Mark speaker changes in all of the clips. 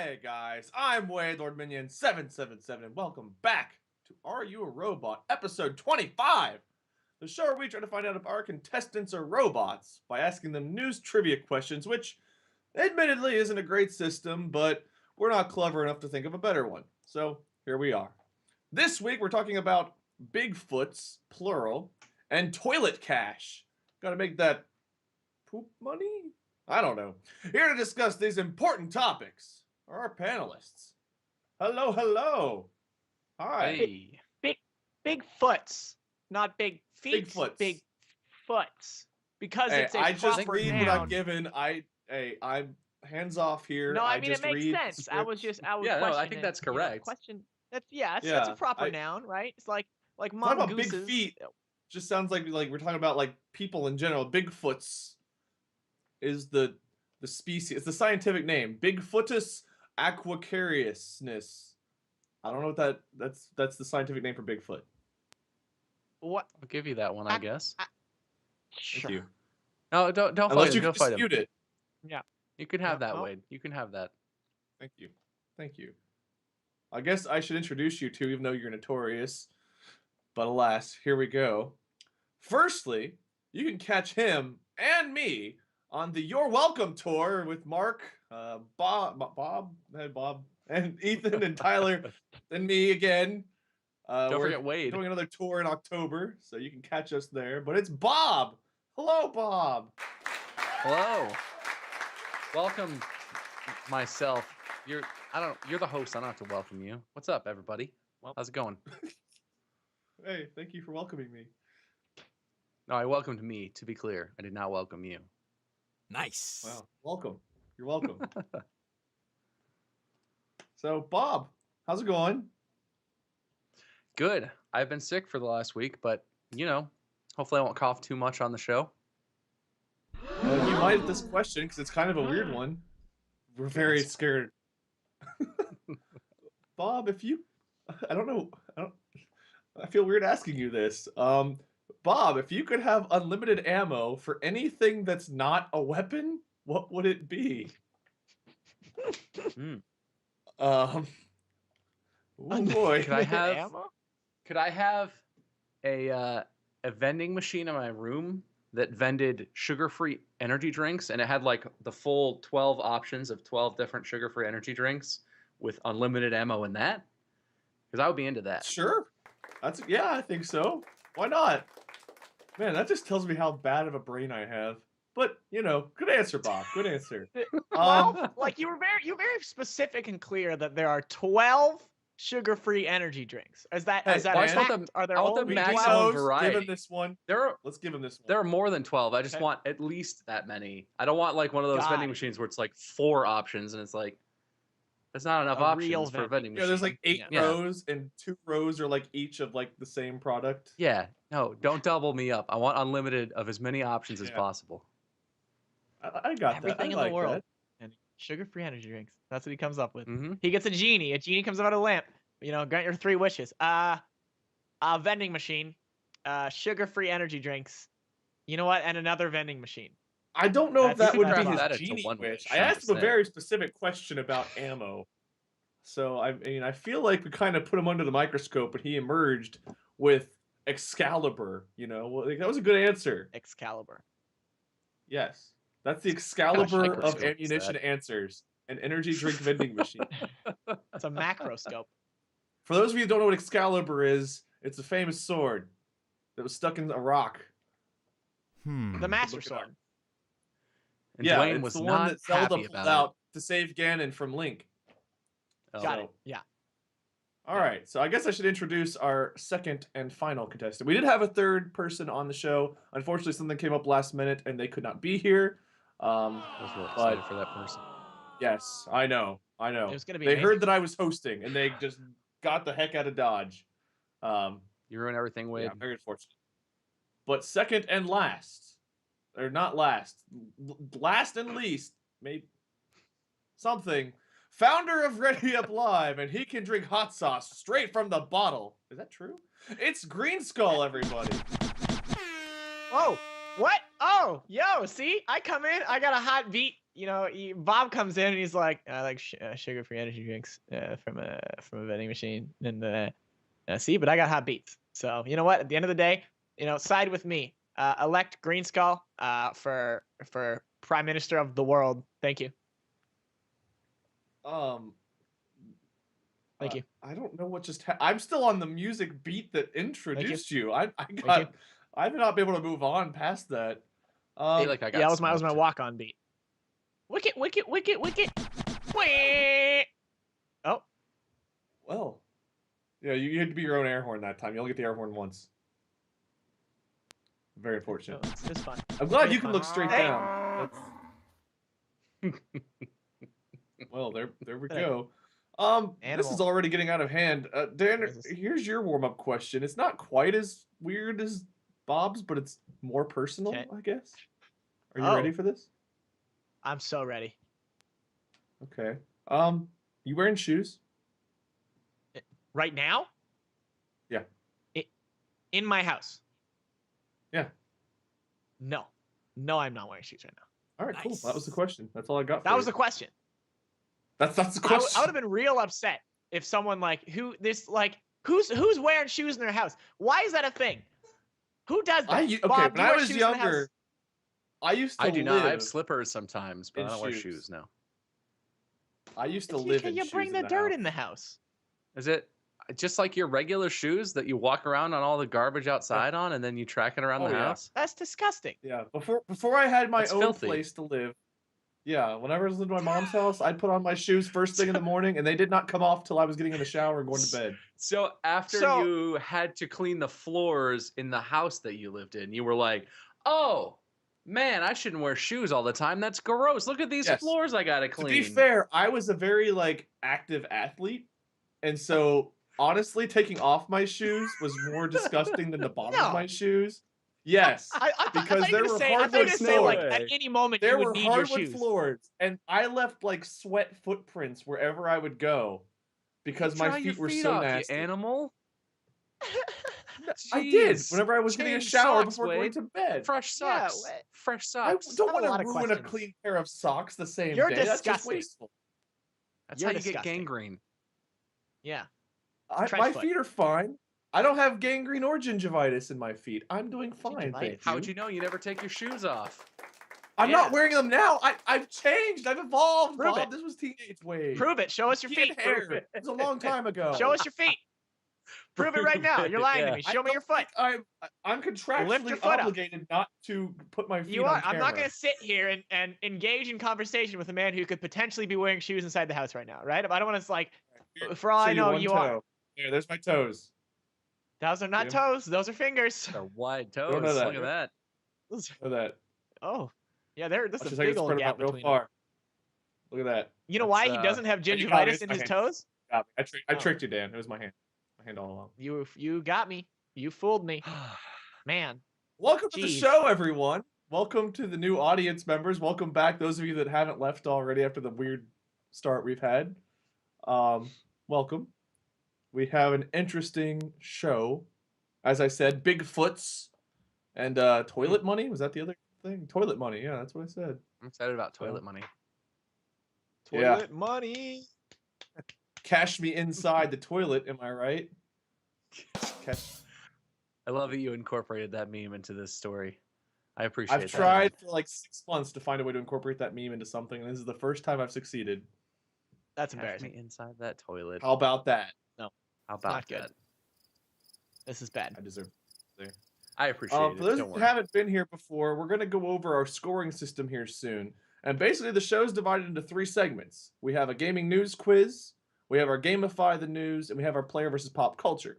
Speaker 1: Hey guys, I'm Wade, LordMinion777, and welcome back to Are You a Robot, episode 25, the show where we try to find out if our contestants are robots by asking them news trivia questions, which admittedly isn't a great system, but we're not clever enough to think of a better one. So here we are. This week we're talking about Bigfoots, plural, and toilet cash. Gotta make that poop money? I don't know. Here to discuss these important topics are our panelists. Hello, hello. Hi.
Speaker 2: Hey. Big foots, not big feet.
Speaker 1: Bigfoots.
Speaker 2: Big foots. Because
Speaker 1: Hey,
Speaker 2: it's a
Speaker 1: I just
Speaker 2: proper
Speaker 1: read
Speaker 2: noun.
Speaker 1: what I'm given. I'm hands off here.
Speaker 2: No, I mean
Speaker 1: just
Speaker 2: it makes
Speaker 1: read
Speaker 2: sense. I was
Speaker 1: scripts.
Speaker 3: Yeah, no, I
Speaker 2: questioning,
Speaker 3: think that's
Speaker 2: you know,
Speaker 3: correct.
Speaker 2: that's that's
Speaker 1: Yeah,
Speaker 2: a proper noun, right? It's like
Speaker 1: Talking about
Speaker 2: mongooses.
Speaker 1: big feet just sounds like we're talking about like people in general. Bigfoots is the species. It's the scientific name. Bigfootus aquacariusness. I don't know what that's the scientific name for Bigfoot.
Speaker 2: What?
Speaker 3: I'll give you that one, I guess.
Speaker 2: Sure.
Speaker 1: Thank you.
Speaker 3: No, don't
Speaker 1: Unless
Speaker 3: fight
Speaker 1: you
Speaker 3: him.
Speaker 1: can
Speaker 3: Don't fight him.
Speaker 1: dispute it.
Speaker 2: Yeah.
Speaker 3: You can have
Speaker 2: Yeah,
Speaker 3: that,
Speaker 2: well.
Speaker 3: Wade. You can have that.
Speaker 1: Thank you. Thank you. I guess I should introduce you to, even though you're notorious. But alas, here we go. Firstly, you can catch him and me on the You're Welcome tour with Mark, Bob, and Ethan and Tyler and me again.
Speaker 3: Don't
Speaker 1: We're
Speaker 3: forget Wade.
Speaker 1: doing another tour in October, so you can catch us there. But it's Bob. Hello, Bob.
Speaker 3: Hello. Welcome myself. You're the host. I don't have to welcome you. What's up, everybody?
Speaker 2: Well-
Speaker 3: How's it going?
Speaker 1: Hey, thank you for welcoming me.
Speaker 3: No, I welcomed me, to be clear. I did not welcome you.
Speaker 4: Nice.
Speaker 1: Wow, welcome. You're welcome. So, Bob, how's it going?
Speaker 3: Good. I've been sick for the last week, but, hopefully I won't cough too much on the show.
Speaker 1: You might at this question because it's kind of a weird one. We're very scared. Bob, if you, I don't know, I feel weird asking you this. Bob, if you could have unlimited ammo for anything that's not a weapon, what would it be? Oh boy.
Speaker 3: Could I have
Speaker 2: ammo?
Speaker 3: Could I have a vending machine in my room that vended sugar-free energy drinks, and it had like the full 12 options of 12 different sugar-free energy drinks with unlimited ammo in that? Because I would be into that.
Speaker 1: Sure. Yeah, I think so. Why not? Man, that just tells me how bad of a brain I have. But, good answer, Bob. Good answer.
Speaker 2: Well, like you were very specific and clear that there are 12 sugar-free energy drinks. Is that
Speaker 1: Hey,
Speaker 2: is that
Speaker 1: why
Speaker 2: a
Speaker 1: is
Speaker 2: fact?
Speaker 3: that
Speaker 2: Are there
Speaker 3: I want the
Speaker 2: only
Speaker 3: maximum
Speaker 2: 12?
Speaker 3: variety.
Speaker 1: Give him this one. Let's give him this one.
Speaker 3: There are more than 12. I just
Speaker 2: Okay.
Speaker 3: want at least that many. I don't want like one of those
Speaker 2: Got
Speaker 3: vending
Speaker 2: it.
Speaker 3: machines where it's like 4 options and it's like there's not enough
Speaker 2: A real
Speaker 3: options for a vending
Speaker 2: vending
Speaker 3: machine.
Speaker 1: There's like 8
Speaker 3: Yeah.
Speaker 1: rows, and 2 rows are like each of like the same product.
Speaker 3: Yeah, no, don't double me up. I want unlimited of as many options as
Speaker 1: Yeah.
Speaker 3: possible.
Speaker 1: I got
Speaker 2: Everything
Speaker 1: that.
Speaker 2: in the world. And sugar-free energy drinks. That's what he comes up with.
Speaker 3: Mm-hmm.
Speaker 2: He gets a genie. A genie comes out of a lamp. Grant your 3 wishes. A vending machine. Sugar-free energy drinks. You know what? And another vending machine.
Speaker 1: I don't know if
Speaker 2: That's-
Speaker 1: that would be
Speaker 2: that's
Speaker 1: his
Speaker 3: that into
Speaker 1: genie
Speaker 3: one
Speaker 1: wish.
Speaker 3: wish,
Speaker 1: I
Speaker 3: I'm
Speaker 1: asked
Speaker 3: just
Speaker 1: him a
Speaker 3: saying.
Speaker 1: very specific question about ammo. So, I feel like we kind of put him under the microscope, but he emerged with Excalibur, Well, like, that was a good answer.
Speaker 2: Excalibur.
Speaker 1: Yes. That's the Excalibur of
Speaker 3: microscope is
Speaker 1: ammunition
Speaker 3: that?
Speaker 1: answers. An energy drink vending machine.
Speaker 2: It's a macroscope.
Speaker 1: For those of you who don't know what Excalibur is, it's a famous sword that was stuck in a rock.
Speaker 2: The Master
Speaker 1: Look it up.
Speaker 2: Sword.
Speaker 3: And
Speaker 1: Yeah,
Speaker 3: Dwayne
Speaker 1: it's
Speaker 3: was
Speaker 1: the one
Speaker 3: not
Speaker 1: that Zelda
Speaker 3: happy
Speaker 1: pulled
Speaker 3: about
Speaker 1: out to save Ganon from Link.
Speaker 3: it.
Speaker 2: Got
Speaker 1: So-
Speaker 2: it. Yeah.
Speaker 1: All right, so I guess I should introduce our second and final contestant. We did have a third person on the show. Unfortunately, something came up last minute, and they could not be here.
Speaker 3: I was really excited for that person.
Speaker 1: Yes, I know.
Speaker 2: It was gonna be
Speaker 1: They
Speaker 2: amazing.
Speaker 1: heard that I was hosting, and they just got the heck out of Dodge.
Speaker 3: You ruin everything, Wade.
Speaker 1: Yeah, very unfortunate. But second and last, or not last, last and least, maybe something. Founder of Ready Up Live, and he can drink hot sauce straight from the bottle. Is that true? It's Greenskull, everybody.
Speaker 2: Oh, what? Oh, yo, see? I come in, I got a hot beat. Bob comes in and he's like, I like sugar-free energy drinks from a vending machine. And see, but I got hot beats. So you know what? At the end of the day, side with me. Elect Greenskull for Prime Minister of the world. Thank you. Thank you.
Speaker 1: I don't know what just I'm still on the music beat that introduced you. I've not been able to move on past that.
Speaker 2: That was my walk-on beat. Wicket, wicket, wicket, wicket. Oh.
Speaker 1: Well. Yeah, you had to be your own air horn that time. You only get the air horn once. Very unfortunate.
Speaker 2: Oh, it's fun.
Speaker 1: I'm glad you can look straight down. Well, there we go. This is already getting out of hand. Dan, here's your warm-up question. It's not quite as weird as Bob's, but it's more personal, I guess. Are you ready for this?
Speaker 2: I'm so ready.
Speaker 1: Okay. You wearing shoes?
Speaker 2: Right now?
Speaker 1: Yeah.
Speaker 2: In my house?
Speaker 1: Yeah.
Speaker 2: No, I'm not wearing shoes right now.
Speaker 1: All right, cool. That was the question. That's all I got.
Speaker 2: That was the question.
Speaker 1: That's the question.
Speaker 2: I would have been real upset if someone who's wearing shoes in their house. Why is that a thing? Who does that? Bob,
Speaker 1: when I was younger, I do
Speaker 3: not. I have slippers sometimes, but I don't wear shoes now.
Speaker 1: I used to live in shoes.
Speaker 2: You bring the dirt in the house.
Speaker 3: Is it just like your regular shoes that you walk around on all the garbage outside on, and then you track it around the house?
Speaker 2: That's disgusting.
Speaker 1: Yeah. Before I had my own place to live. Yeah, whenever I was living in my mom's house, I'd put on my shoes first thing in the morning, and they did not come off till I was getting in the shower and going to bed.
Speaker 3: So after you had to clean the floors in the house that you lived in, you were like, oh, man, I shouldn't wear shoes all the time. That's gross. Look at these floors I got to clean.
Speaker 1: To be fair, I was a very, active athlete, and so, honestly, taking off my shoes was more disgusting than the bottom of my shoes. Yes, because there were hardwood floors.
Speaker 2: At any moment you would need your shoes. There were hardwood
Speaker 1: floors, and I left sweat footprints wherever I would go because my feet were so nasty.
Speaker 3: You animal.
Speaker 1: I did whenever I was getting a shower before going to bed.
Speaker 3: Fresh socks.
Speaker 2: Yeah,
Speaker 3: fresh socks.
Speaker 1: I don't want to ruin a clean pair of socks the same day.
Speaker 2: You're disgusting.
Speaker 1: That's just wasteful.
Speaker 3: That's how you get gangrene.
Speaker 2: Yeah.
Speaker 1: My feet are fine. I don't have gangrene or gingivitis in my feet. I'm doing fine, thank you.
Speaker 3: How would you know? You never take your shoes off.
Speaker 1: I'm not wearing them now. I've changed. I've evolved,
Speaker 2: Prove
Speaker 1: Bob.
Speaker 2: it.
Speaker 1: This was teenage ways.
Speaker 2: Prove it. Show us your feet.
Speaker 1: It was a long time ago.
Speaker 2: Show us your feet. Prove it right now. You're lying to me. Show me your foot.
Speaker 1: I'm contractually obligated not to put my feet on camera.
Speaker 2: I'm not going to sit here and engage in conversation with a man who could potentially be wearing shoes inside the house right now, right? I don't want to, for all I know, you are.
Speaker 1: There, there's my toes.
Speaker 2: Those are not toes. Those are fingers.
Speaker 3: They're wide toes.
Speaker 1: Look at
Speaker 3: that.
Speaker 1: Look at that.
Speaker 2: Oh, yeah. This is a big old gap between them.
Speaker 1: Look at that.
Speaker 2: You know why he doesn't have gingivitis in his toes?
Speaker 1: I tricked you, Dan. It was my hand. My hand all along.
Speaker 2: You got me. You fooled me. Man.
Speaker 1: Welcome to the show, everyone. Welcome to the new audience members. Welcome back, those of you that haven't left already after the weird start we've had. Welcome. We have an interesting show. As I said, Bigfoots and toilet money. Was that the other thing? Toilet money. Yeah, that's what I said.
Speaker 3: I'm excited about toilet money.
Speaker 2: Toilet money.
Speaker 1: Cash me inside the toilet. Am I right?
Speaker 3: I love that you incorporated that meme into this story. I appreciate that.
Speaker 1: I've tried for 6 months to find a way to incorporate that meme into something, and this is the first time I've succeeded.
Speaker 2: That's embarrassing.
Speaker 3: Me inside that toilet.
Speaker 1: How about that?
Speaker 2: No.
Speaker 3: How about
Speaker 2: not good. This is bad.
Speaker 1: I deserve it.
Speaker 3: I appreciate it.
Speaker 1: For those who haven't been here before, we're going to go over our scoring system here soon. And basically, the show's divided into 3 segments. We have a gaming news quiz, we have our Gamify the News, and we have our Player versus Pop Culture.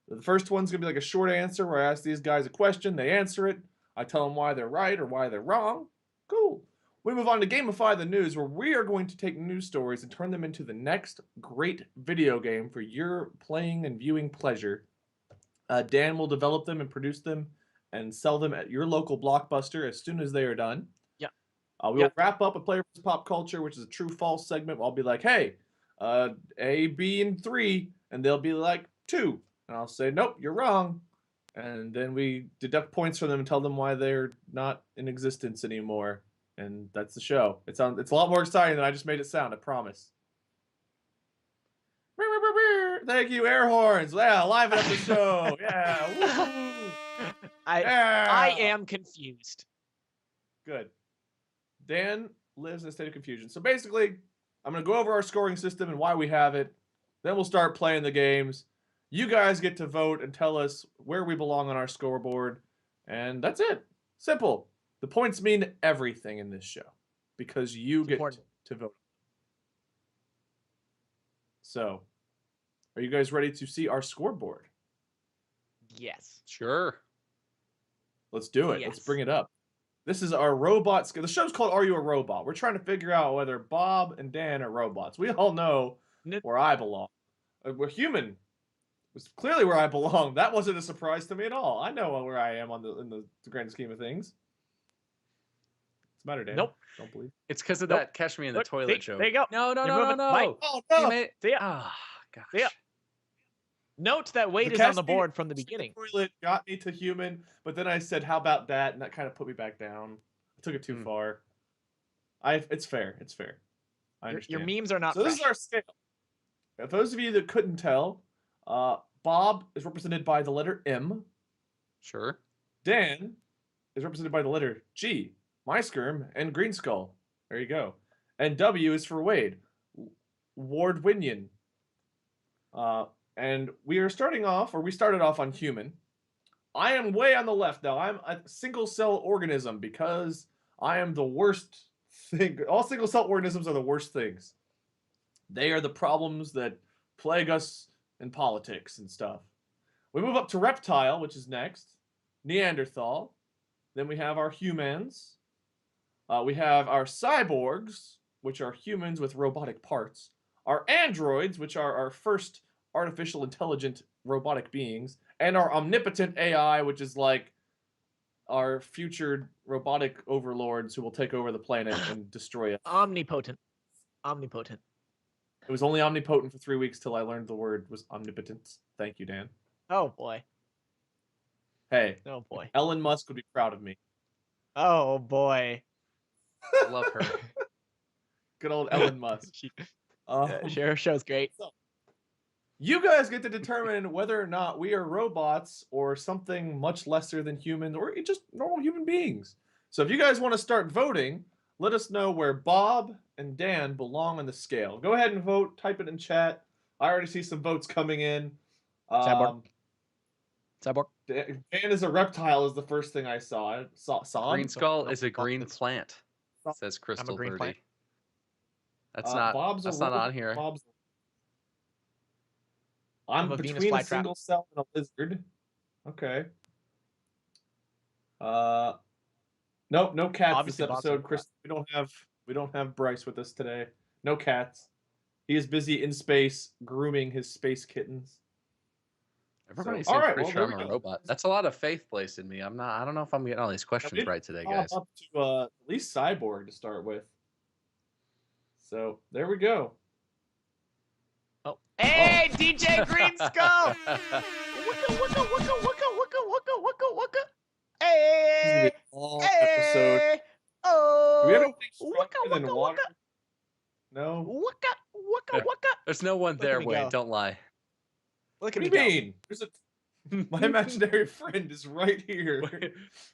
Speaker 1: The first one's going to be a short answer where I ask these guys a question, they answer it, I tell them why they're right or why they're wrong. Cool. We move on to Gamify the News, where we are going to take news stories and turn them into the next great video game for your playing and viewing pleasure. Dan will develop them and produce them and sell them at your local Blockbuster as soon as they are done.
Speaker 2: Yeah.
Speaker 1: We'll wrap up with Player vs. Pop Culture, which is a true-false segment. I'll be like, hey, A, B, and 3, and they'll be like 2. And I'll say, nope, you're wrong. And then we deduct points from them and tell them why they're not in existence anymore. And that's the show. It's a lot more exciting than I just made it sound, I promise. Thank you, air horns. Yeah, liven up the show. Yeah. Woo-hoo.
Speaker 2: I
Speaker 1: Yeah.
Speaker 2: am confused.
Speaker 1: Good. Dan lives in a state of confusion. So basically, I'm going to go over our scoring system and why we have it. Then we'll start playing the games. You guys get to vote and tell us where we belong on our scoreboard. And that's it. Simple. The points mean everything in this show because you
Speaker 2: It's
Speaker 1: get
Speaker 2: important.
Speaker 1: to vote. So, are you guys ready to see our scoreboard?
Speaker 2: Yes.
Speaker 3: Sure.
Speaker 1: Let's do it. Let's
Speaker 2: Yes.
Speaker 1: bring it up. This is our robot. The show's called Are You a Robot? We're trying to figure out whether Bob and Dan are robots. We all know where I belong. We're human. It's clearly where I belong. That wasn't a surprise to me at all. I know where I am in the grand scheme of things. What's the matter, Dan?
Speaker 2: Nope.
Speaker 1: Don't believe.
Speaker 3: It's because of
Speaker 2: Nope.
Speaker 3: that catch me in the
Speaker 2: Look,
Speaker 3: toilet
Speaker 2: see,
Speaker 3: joke.
Speaker 2: there you go.
Speaker 3: No, no,
Speaker 2: You're
Speaker 3: no, no,
Speaker 2: moving.
Speaker 3: no.
Speaker 2: Mike,
Speaker 1: Oh
Speaker 3: Damn
Speaker 1: no!
Speaker 3: it.
Speaker 2: see ya.
Speaker 3: Ah, gosh.
Speaker 2: See ya. Note that weight
Speaker 1: The
Speaker 2: is on
Speaker 1: catch
Speaker 2: the
Speaker 1: me
Speaker 2: board from the
Speaker 1: in
Speaker 2: beginning.
Speaker 1: toilet got me to human, but then I said, "How about that?" And that kind of put me back down. I took it too far. It's fair. It's fair. I
Speaker 2: Your
Speaker 1: understand.
Speaker 2: memes are not
Speaker 1: So this
Speaker 2: fresh.
Speaker 1: is our scale. For those of you that couldn't tell, Bob is represented by the letter M.
Speaker 3: Sure.
Speaker 1: Dan is represented by the letter G. Muyskerm and Greenskull. There you go. And W is for Wade. LordMinion. And we started off on human. I am way on the left now. I'm a single cell organism because I am the worst thing. All single cell organisms are the worst things. They are the problems that plague us in politics and stuff. We move up to reptile, which is next. Neanderthal. Then we have our humans. We have our cyborgs, which are humans with robotic parts. Our androids, which are our first artificial intelligent robotic beings. And our omnipotent AI, which is like our future robotic overlords who will take over the planet and destroy it.
Speaker 2: Omnipotent. Omnipotent.
Speaker 1: It was only omnipotent for 3 weeks till I learned the word was omnipotence. Thank you, Dan.
Speaker 2: Oh boy.
Speaker 1: Hey,
Speaker 2: Oh boy.
Speaker 1: Elon Musk would be proud of me.
Speaker 2: Oh boy.
Speaker 3: Love her.
Speaker 1: Good old Elon Musk.
Speaker 2: Sure, show's great.
Speaker 1: You guys get to determine whether or not we are robots or something much lesser than human or just normal human beings. So if you guys want to start voting, let us know where Bob and Dan belong on the scale. Go ahead and vote. Type it in chat. I already see some votes coming in.
Speaker 2: Cyborg.
Speaker 1: Dan is a reptile is the first thing I saw.
Speaker 3: Green skull
Speaker 2: Nope,
Speaker 3: is a green
Speaker 2: it's-
Speaker 3: plant, says Crystal
Speaker 2: green
Speaker 3: 30.
Speaker 2: plant.
Speaker 3: That's not on here.
Speaker 1: I'm
Speaker 2: I'm a Venus
Speaker 1: between a
Speaker 2: flytrap.
Speaker 1: single cell and a lizard. Okay. Nope, no cats
Speaker 2: Obviously,
Speaker 1: this
Speaker 2: Bob's
Speaker 1: episode.
Speaker 2: a
Speaker 1: Chris, we don't have Bryce with us today. No cats. He is busy in space grooming his space kittens.
Speaker 3: Everybody
Speaker 1: So-
Speaker 3: seems
Speaker 1: alright,
Speaker 3: pretty
Speaker 1: well,
Speaker 3: sure
Speaker 1: there
Speaker 3: I'm
Speaker 1: we
Speaker 3: a
Speaker 1: go.
Speaker 3: robot. That's a lot of faith placed in me. I don't know if I'm getting all these questions right today, guys.
Speaker 1: Up to at least cyborg to start with. So there we go.
Speaker 2: Oh. Hey, DJ Greenskull! Wooka wooka wooka wooka wooka wooka wooka wooka.
Speaker 1: This is gonna be
Speaker 2: Hey!
Speaker 1: a long episode.
Speaker 2: Hey! Oh!
Speaker 1: Do we have anything
Speaker 2: Wooka
Speaker 1: stronger than
Speaker 2: wooka
Speaker 1: water?
Speaker 2: wooka.
Speaker 1: No.
Speaker 2: Wooka wooka wooka.
Speaker 3: There's no one
Speaker 2: Look
Speaker 3: there,
Speaker 2: at me
Speaker 3: Wade.
Speaker 2: go.
Speaker 3: Don't lie.
Speaker 2: Look
Speaker 1: What
Speaker 2: at
Speaker 1: do
Speaker 2: me
Speaker 1: you
Speaker 2: go.
Speaker 1: mean? My imaginary friend is right here.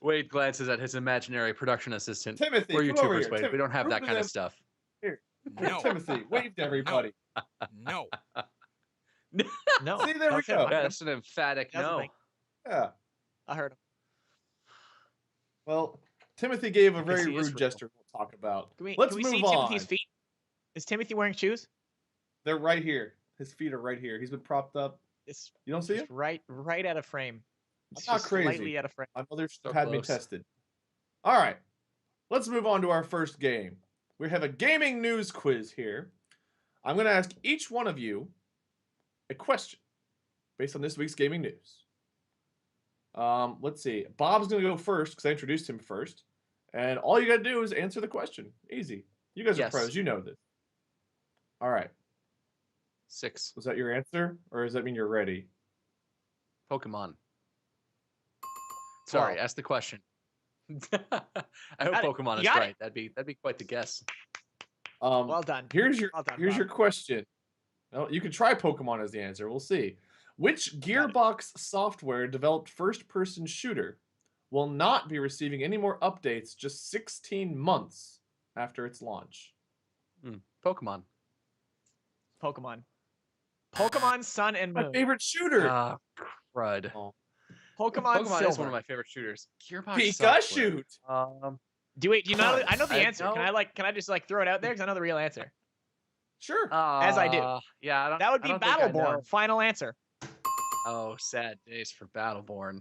Speaker 3: Wade glances at his imaginary production assistant.
Speaker 1: Timothy,
Speaker 3: We're
Speaker 1: come over
Speaker 3: YouTubers,
Speaker 1: here.
Speaker 3: Wade. We don't have
Speaker 1: prove
Speaker 3: that
Speaker 1: to
Speaker 3: kind of
Speaker 1: them-
Speaker 3: stuff.
Speaker 4: No.
Speaker 1: Timothy, wave to everybody.
Speaker 4: No.
Speaker 2: No.
Speaker 1: See, there we
Speaker 2: okay,
Speaker 1: go.
Speaker 2: I heard
Speaker 3: Yeah,
Speaker 2: him.
Speaker 3: that's an emphatic
Speaker 2: That's the
Speaker 3: no.
Speaker 2: thing.
Speaker 1: Yeah.
Speaker 2: I heard him.
Speaker 1: Well, Timothy gave a
Speaker 2: Because
Speaker 1: very
Speaker 2: he is
Speaker 1: rude
Speaker 2: real.
Speaker 1: gesture we'll talk about.
Speaker 2: Let's
Speaker 1: Let's
Speaker 2: see
Speaker 1: move on.
Speaker 2: Timothy's feet? Is Timothy wearing shoes?
Speaker 1: They're right here. His feet are right here. He's been propped up.
Speaker 2: It's
Speaker 1: You don't see
Speaker 2: just
Speaker 1: him?
Speaker 2: right out of frame. It's
Speaker 1: not
Speaker 2: just
Speaker 1: crazy.
Speaker 2: Slightly out of frame.
Speaker 1: My mother
Speaker 3: So
Speaker 1: had me
Speaker 3: close.
Speaker 1: tested. All right. Let's move on to our first game. We have a gaming news quiz here. I'm going to ask each one of you a question based on this week's gaming news. Let's see. Bob's going to go first because I introduced him first. And all you got to do is answer the question. Easy. You guys are
Speaker 3: Yes.
Speaker 1: pros. You know this. All right.
Speaker 3: 6.
Speaker 1: Was that your answer? Or does that mean you're ready?
Speaker 3: Pokemon. Sorry,
Speaker 2: 12.
Speaker 3: ask the question. I hope
Speaker 2: Got it.
Speaker 3: Pokemon
Speaker 2: You
Speaker 3: is
Speaker 2: got it.
Speaker 3: right. That'd be quite the guess.
Speaker 2: Well done.
Speaker 1: Here's your
Speaker 2: Well done,
Speaker 1: here's
Speaker 2: Bob.
Speaker 1: your question. No, you can try Pokemon as the answer. We'll see. Which Gearbox software developed first-person shooter will not be receiving any more updates just 16 months after its launch?
Speaker 3: Pokemon.
Speaker 2: Pokemon. Pokemon Sun and
Speaker 1: My
Speaker 2: Moon.
Speaker 1: favorite shooter.
Speaker 3: Ah, crud.
Speaker 1: Oh.
Speaker 2: Pokemon
Speaker 3: Pokemon
Speaker 2: Silver.
Speaker 3: is one of my favorite shooters. Gearbox software.
Speaker 1: Pikachu.
Speaker 2: Do you know?
Speaker 3: Fine.
Speaker 2: I know the
Speaker 3: I
Speaker 2: answer.
Speaker 3: know-
Speaker 2: Can I just like throw it out there? Because I know the real answer.
Speaker 1: Sure.
Speaker 2: As I do.
Speaker 3: Yeah, I don't,
Speaker 2: That would
Speaker 3: I
Speaker 2: be
Speaker 3: don't think I know.
Speaker 2: Battleborn. Final answer.
Speaker 3: Oh, sad days for Battleborn.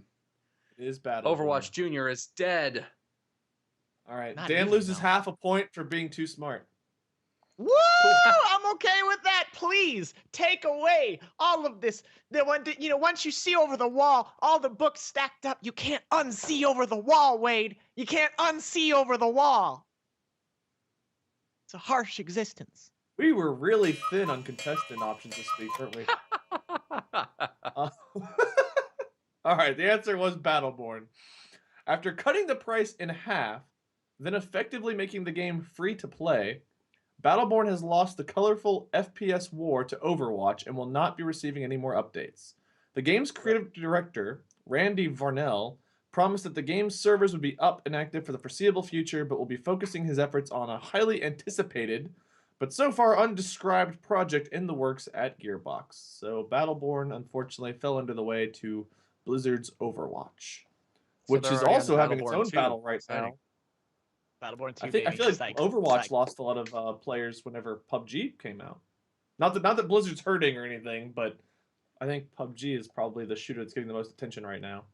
Speaker 1: It is Battleborn.
Speaker 3: Overwatch Junior is dead.
Speaker 1: All right.
Speaker 2: Not
Speaker 1: Dan
Speaker 2: even,
Speaker 1: loses
Speaker 2: though.
Speaker 1: half a point for being too smart.
Speaker 2: Woo! I'm okay with that. Please take away all of this. The one, once you see over the wall, all the books stacked up, you can't unsee over the wall, Wade. You can't unsee over the wall. It's a harsh existence.
Speaker 1: We were really thin on contestant options this week, weren't we? All right, the answer was Battleborn. After cutting the price in half, then effectively making the game free to play, Battleborn has lost the colorful FPS war to Overwatch and will not be receiving any more updates. The game's creative director, Randy Varnell, promised that the game's servers would be up and active for the foreseeable future, but will be focusing his efforts on a highly anticipated, but so far undescribed project in the works at Gearbox. So Battleborn, unfortunately, fell under the way to Blizzard's Overwatch, which
Speaker 3: they're
Speaker 1: is
Speaker 3: already on
Speaker 1: also having its
Speaker 3: Battleborn
Speaker 1: own
Speaker 3: 2.
Speaker 1: battle right
Speaker 3: Exciting.
Speaker 1: now.
Speaker 2: Battleborn 2.
Speaker 1: I feel
Speaker 2: baby.
Speaker 1: like
Speaker 2: Psych.
Speaker 1: Overwatch
Speaker 2: Psych.
Speaker 1: lost a lot of players whenever PUBG came out. Not that Blizzard's hurting or anything, but I think PUBG is probably the shooter that's getting the most attention right now.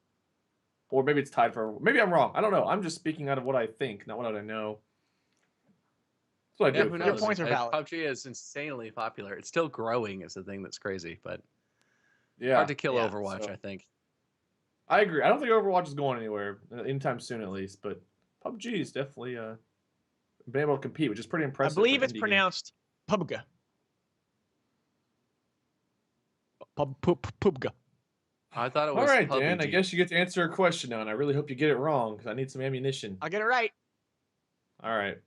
Speaker 1: Or maybe it's tied for. Maybe I'm wrong. I don't know. I'm just speaking out of what I think, not what I know. That's what I
Speaker 3: Yeah,
Speaker 1: do.
Speaker 3: who
Speaker 2: Your
Speaker 3: knows?
Speaker 2: points are valid.
Speaker 3: PUBG is insanely popular. It's still growing is the thing that's crazy, but
Speaker 1: Yeah,
Speaker 3: hard to kill
Speaker 2: yeah,
Speaker 3: Overwatch,
Speaker 1: so-
Speaker 3: I think.
Speaker 1: I agree. I don't think Overwatch is going anywhere anytime soon, at least. But PUBG is definitely been able to compete, which is pretty
Speaker 2: I
Speaker 1: impressive.
Speaker 2: believe
Speaker 1: for
Speaker 2: it's
Speaker 1: indie games.
Speaker 2: pronounced Pubga. Pubga.
Speaker 3: I thought it
Speaker 1: All
Speaker 3: was
Speaker 1: right, Dan. I
Speaker 3: PUBG.
Speaker 1: guess you get to answer a question now, and I really hope you get it wrong because I need some ammunition.
Speaker 2: I'll get it right.
Speaker 1: All right.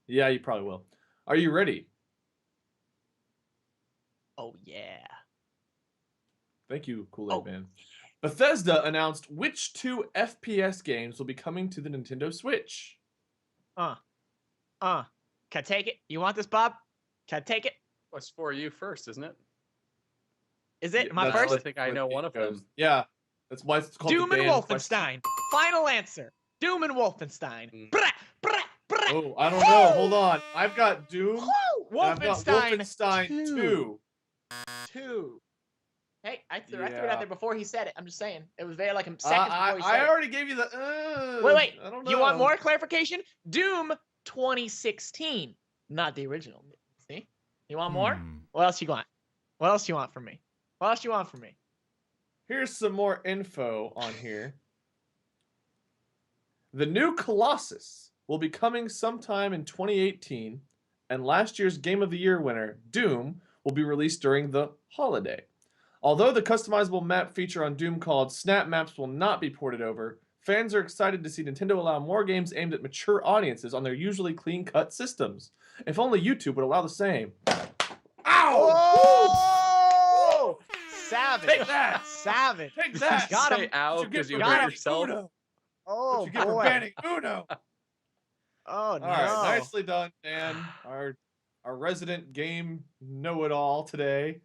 Speaker 1: Yeah, you probably will. Are you ready?
Speaker 2: Oh yeah.
Speaker 1: Thank you, Kool-Aid
Speaker 2: Oh.
Speaker 1: Man. Bethesda announced which 2 FPS games will be coming to the Nintendo Switch.
Speaker 2: Can I take it? You want this, Bob? Can I take it?
Speaker 3: What's for you first, isn't it?
Speaker 2: Is it
Speaker 1: Yeah,
Speaker 2: my
Speaker 1: that's
Speaker 2: first?
Speaker 3: I think I know one of them.
Speaker 1: Yeah, that's why it's called
Speaker 2: Doom
Speaker 1: the
Speaker 2: and
Speaker 1: Dan question.
Speaker 2: Wolfenstein. Final answer. Doom and Wolfenstein.
Speaker 3: Mm.
Speaker 2: Brah, brah, brah.
Speaker 1: Oh, I don't know. Hold on. I've got Doom.
Speaker 2: Woo!
Speaker 1: And I've got
Speaker 2: Wolfenstein.
Speaker 1: Wolfenstein 2.
Speaker 2: 2. Hey, I threw it out
Speaker 1: Yeah.
Speaker 2: there before he said it. I'm just saying. It was very like seconds before he said
Speaker 1: I
Speaker 2: it.
Speaker 1: already gave you the.
Speaker 2: Wait.
Speaker 1: I don't know.
Speaker 2: You want more clarification? Doom 2016, not the original. See? You want more? What else you want? What else you want from me? What else you want from me?
Speaker 1: Here's some more info on here. The new Colossus will be coming sometime in 2018, and last year's Game of the Year winner, Doom, will be released during the holiday. Although the customizable map feature on Doom called Snap Maps will not be ported over, fans are excited to see Nintendo allow more games aimed at mature audiences on their usually clean-cut systems. If only YouTube would allow the same. Ow!
Speaker 2: Oh! Savage.
Speaker 1: Take that!
Speaker 2: Savage.
Speaker 1: Take that!
Speaker 2: Got him.
Speaker 3: Say ow
Speaker 1: What you get
Speaker 3: because
Speaker 1: for
Speaker 3: you
Speaker 2: got
Speaker 3: hurt
Speaker 1: banning
Speaker 3: yourself.
Speaker 1: Uno?
Speaker 2: Oh,
Speaker 1: What you get for
Speaker 2: boy.
Speaker 1: banning Uno?
Speaker 2: Oh,
Speaker 1: All
Speaker 2: no.
Speaker 1: right, nicely done, Dan. Our resident game know-it-all today.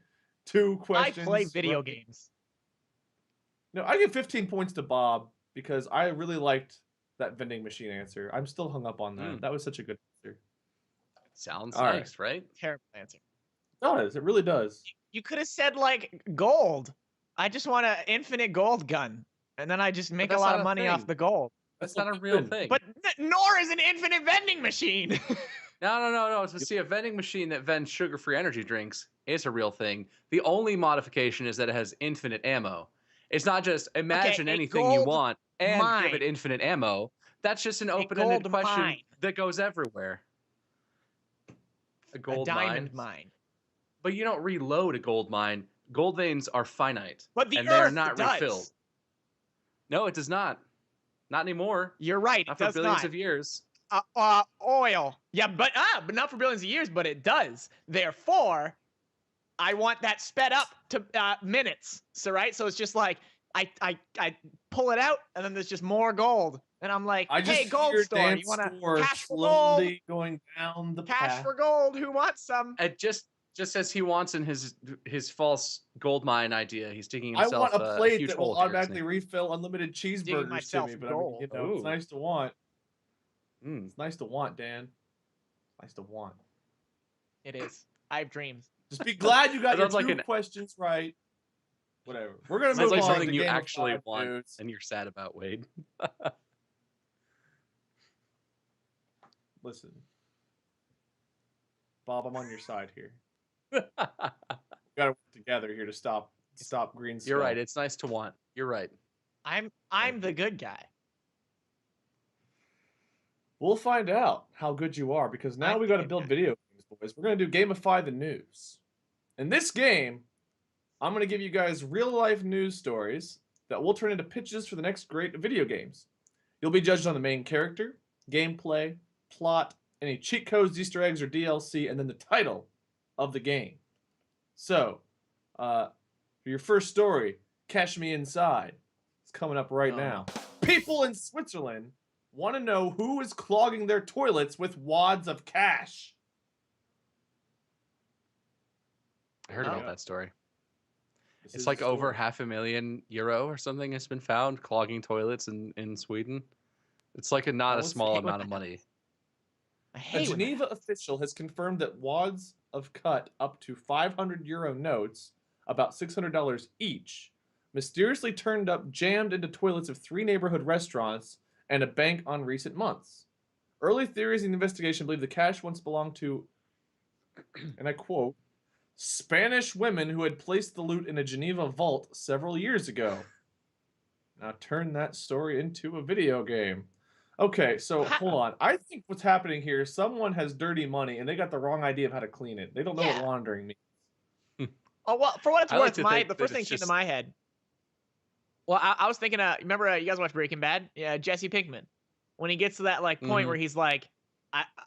Speaker 1: 2
Speaker 2: I
Speaker 1: questions.
Speaker 2: play video games.
Speaker 1: No, I give 15 points to Bob because I really liked that vending machine answer. I'm still hung up on that.
Speaker 3: Mm.
Speaker 1: That was such a good answer.
Speaker 3: Sounds
Speaker 1: All right.
Speaker 3: nice, right?
Speaker 2: Terrible answer.
Speaker 1: It does. It really does.
Speaker 2: You could have said, like, gold. I just want an infinite gold gun. And then I just make a
Speaker 3: that's
Speaker 2: lot
Speaker 3: not
Speaker 2: of
Speaker 3: a
Speaker 2: money off
Speaker 3: thing.
Speaker 2: the gold.
Speaker 3: That's not a real
Speaker 1: good.
Speaker 3: thing.
Speaker 2: But nor is an infinite vending machine.
Speaker 3: No. To see a vending machine that vends sugar-free energy drinks is a real thing. The only modification is that it has infinite ammo. It's not just imagine
Speaker 2: a
Speaker 3: anything you
Speaker 2: gold
Speaker 3: want and
Speaker 2: mine.
Speaker 3: give it infinite ammo. That's just an open-ended
Speaker 2: gold
Speaker 3: question
Speaker 2: mine.
Speaker 3: that goes everywhere. A gold
Speaker 2: a diamond
Speaker 3: mine.
Speaker 2: mine.
Speaker 3: But you don't reload a gold mine. Gold veins are finite.
Speaker 2: But the
Speaker 3: and they are
Speaker 2: Earth
Speaker 3: not
Speaker 2: does.
Speaker 3: refilled. No, it does not. Not anymore.
Speaker 2: You're right.
Speaker 3: Not
Speaker 2: It
Speaker 3: for
Speaker 2: does
Speaker 3: billions
Speaker 2: not.
Speaker 3: of years.
Speaker 2: Oil. Yeah, but not for billions of years, but it does. Therefore, I want that sped up to minutes. So right, so it's just like I pull it out, and then there's just more gold, and I'm like,
Speaker 1: I just
Speaker 2: hey, gold
Speaker 1: hear
Speaker 2: store,
Speaker 1: Dan
Speaker 2: you want to
Speaker 1: Store
Speaker 2: cash for gold?
Speaker 1: slowly going down the
Speaker 2: Cash
Speaker 1: path.
Speaker 2: for gold. Who wants some?
Speaker 3: It just as he wants in his false gold mine idea, he's digging
Speaker 1: I
Speaker 3: himself
Speaker 1: want a plate
Speaker 3: huge
Speaker 1: that will
Speaker 3: hole here,
Speaker 1: automatically
Speaker 3: isn't
Speaker 1: refill unlimited cheeseburgers to
Speaker 2: myself
Speaker 1: me. But I mean,
Speaker 2: gold.
Speaker 1: you know, it's
Speaker 3: Ooh.
Speaker 1: nice to want.
Speaker 3: he? Mm.
Speaker 1: It's nice to want, Dan. It's nice to want.
Speaker 2: It is. I have dreams.
Speaker 1: Just be glad you got
Speaker 3: That
Speaker 1: your
Speaker 3: sounds
Speaker 1: two
Speaker 3: like
Speaker 1: questions right. Whatever. We're gonna
Speaker 3: Sounds
Speaker 1: move
Speaker 3: like
Speaker 1: on
Speaker 3: something
Speaker 1: to
Speaker 3: you
Speaker 1: gamified
Speaker 3: actually want
Speaker 1: news.
Speaker 3: and you're sad about, Wade.
Speaker 1: Listen, Bob, I'm on your side here.
Speaker 3: You're
Speaker 1: We gotta work together here to stop Greenskull.
Speaker 3: right. It's nice to want. You're right.
Speaker 2: I'm the good guy.
Speaker 1: We'll find out how good you are because now
Speaker 2: I'm
Speaker 1: we
Speaker 2: the
Speaker 1: got to
Speaker 2: good
Speaker 1: build
Speaker 2: guy.
Speaker 1: video games, boys. We're gonna do gamify the news. In this game, I'm gonna give you guys real life news stories that will turn into pitches for the next great video games. You'll be judged on the main character, gameplay, plot, any cheat codes, Easter eggs, or DLC, and then the title of the game. So, for your first story, Cash Me Inside. It's coming up right
Speaker 2: Oh.
Speaker 1: now. People in Switzerland want to know who is clogging their toilets with wads of cash.
Speaker 3: I heard
Speaker 2: Oh.
Speaker 3: about that story.
Speaker 1: This
Speaker 3: It's
Speaker 1: is
Speaker 3: like
Speaker 1: the
Speaker 3: over
Speaker 1: story.
Speaker 3: €500,000 or something has been found clogging toilets in Sweden. It's like not a
Speaker 1: let's
Speaker 3: small
Speaker 2: hate when
Speaker 3: amount of
Speaker 2: that
Speaker 3: money.
Speaker 2: I
Speaker 1: A
Speaker 2: hate when that
Speaker 1: Geneva official has confirmed that wads of cut up to €500 notes, about $600 each, mysteriously turned up jammed into toilets of 3 neighborhood restaurants and a bank on recent months. Early theories in the investigation believe the cash once belonged to, and I quote, Spanish women who had placed the loot in a Geneva vault several years ago. Now turn that story into a video game. Okay, so hold on. I think what's happening here is someone has dirty money and they got the wrong idea of how to clean it. They don't know
Speaker 2: Yeah.
Speaker 1: what laundering means.
Speaker 2: Oh well, for what it's
Speaker 3: I like
Speaker 2: worth,
Speaker 3: to think
Speaker 2: the
Speaker 3: that
Speaker 2: first thing
Speaker 3: it's
Speaker 2: came to
Speaker 3: just-
Speaker 2: my head. Well, I was thinking. Remember, you guys watched Breaking Bad? Yeah, Jesse Pinkman. When he gets to that point
Speaker 3: Mhm.
Speaker 2: where he's like,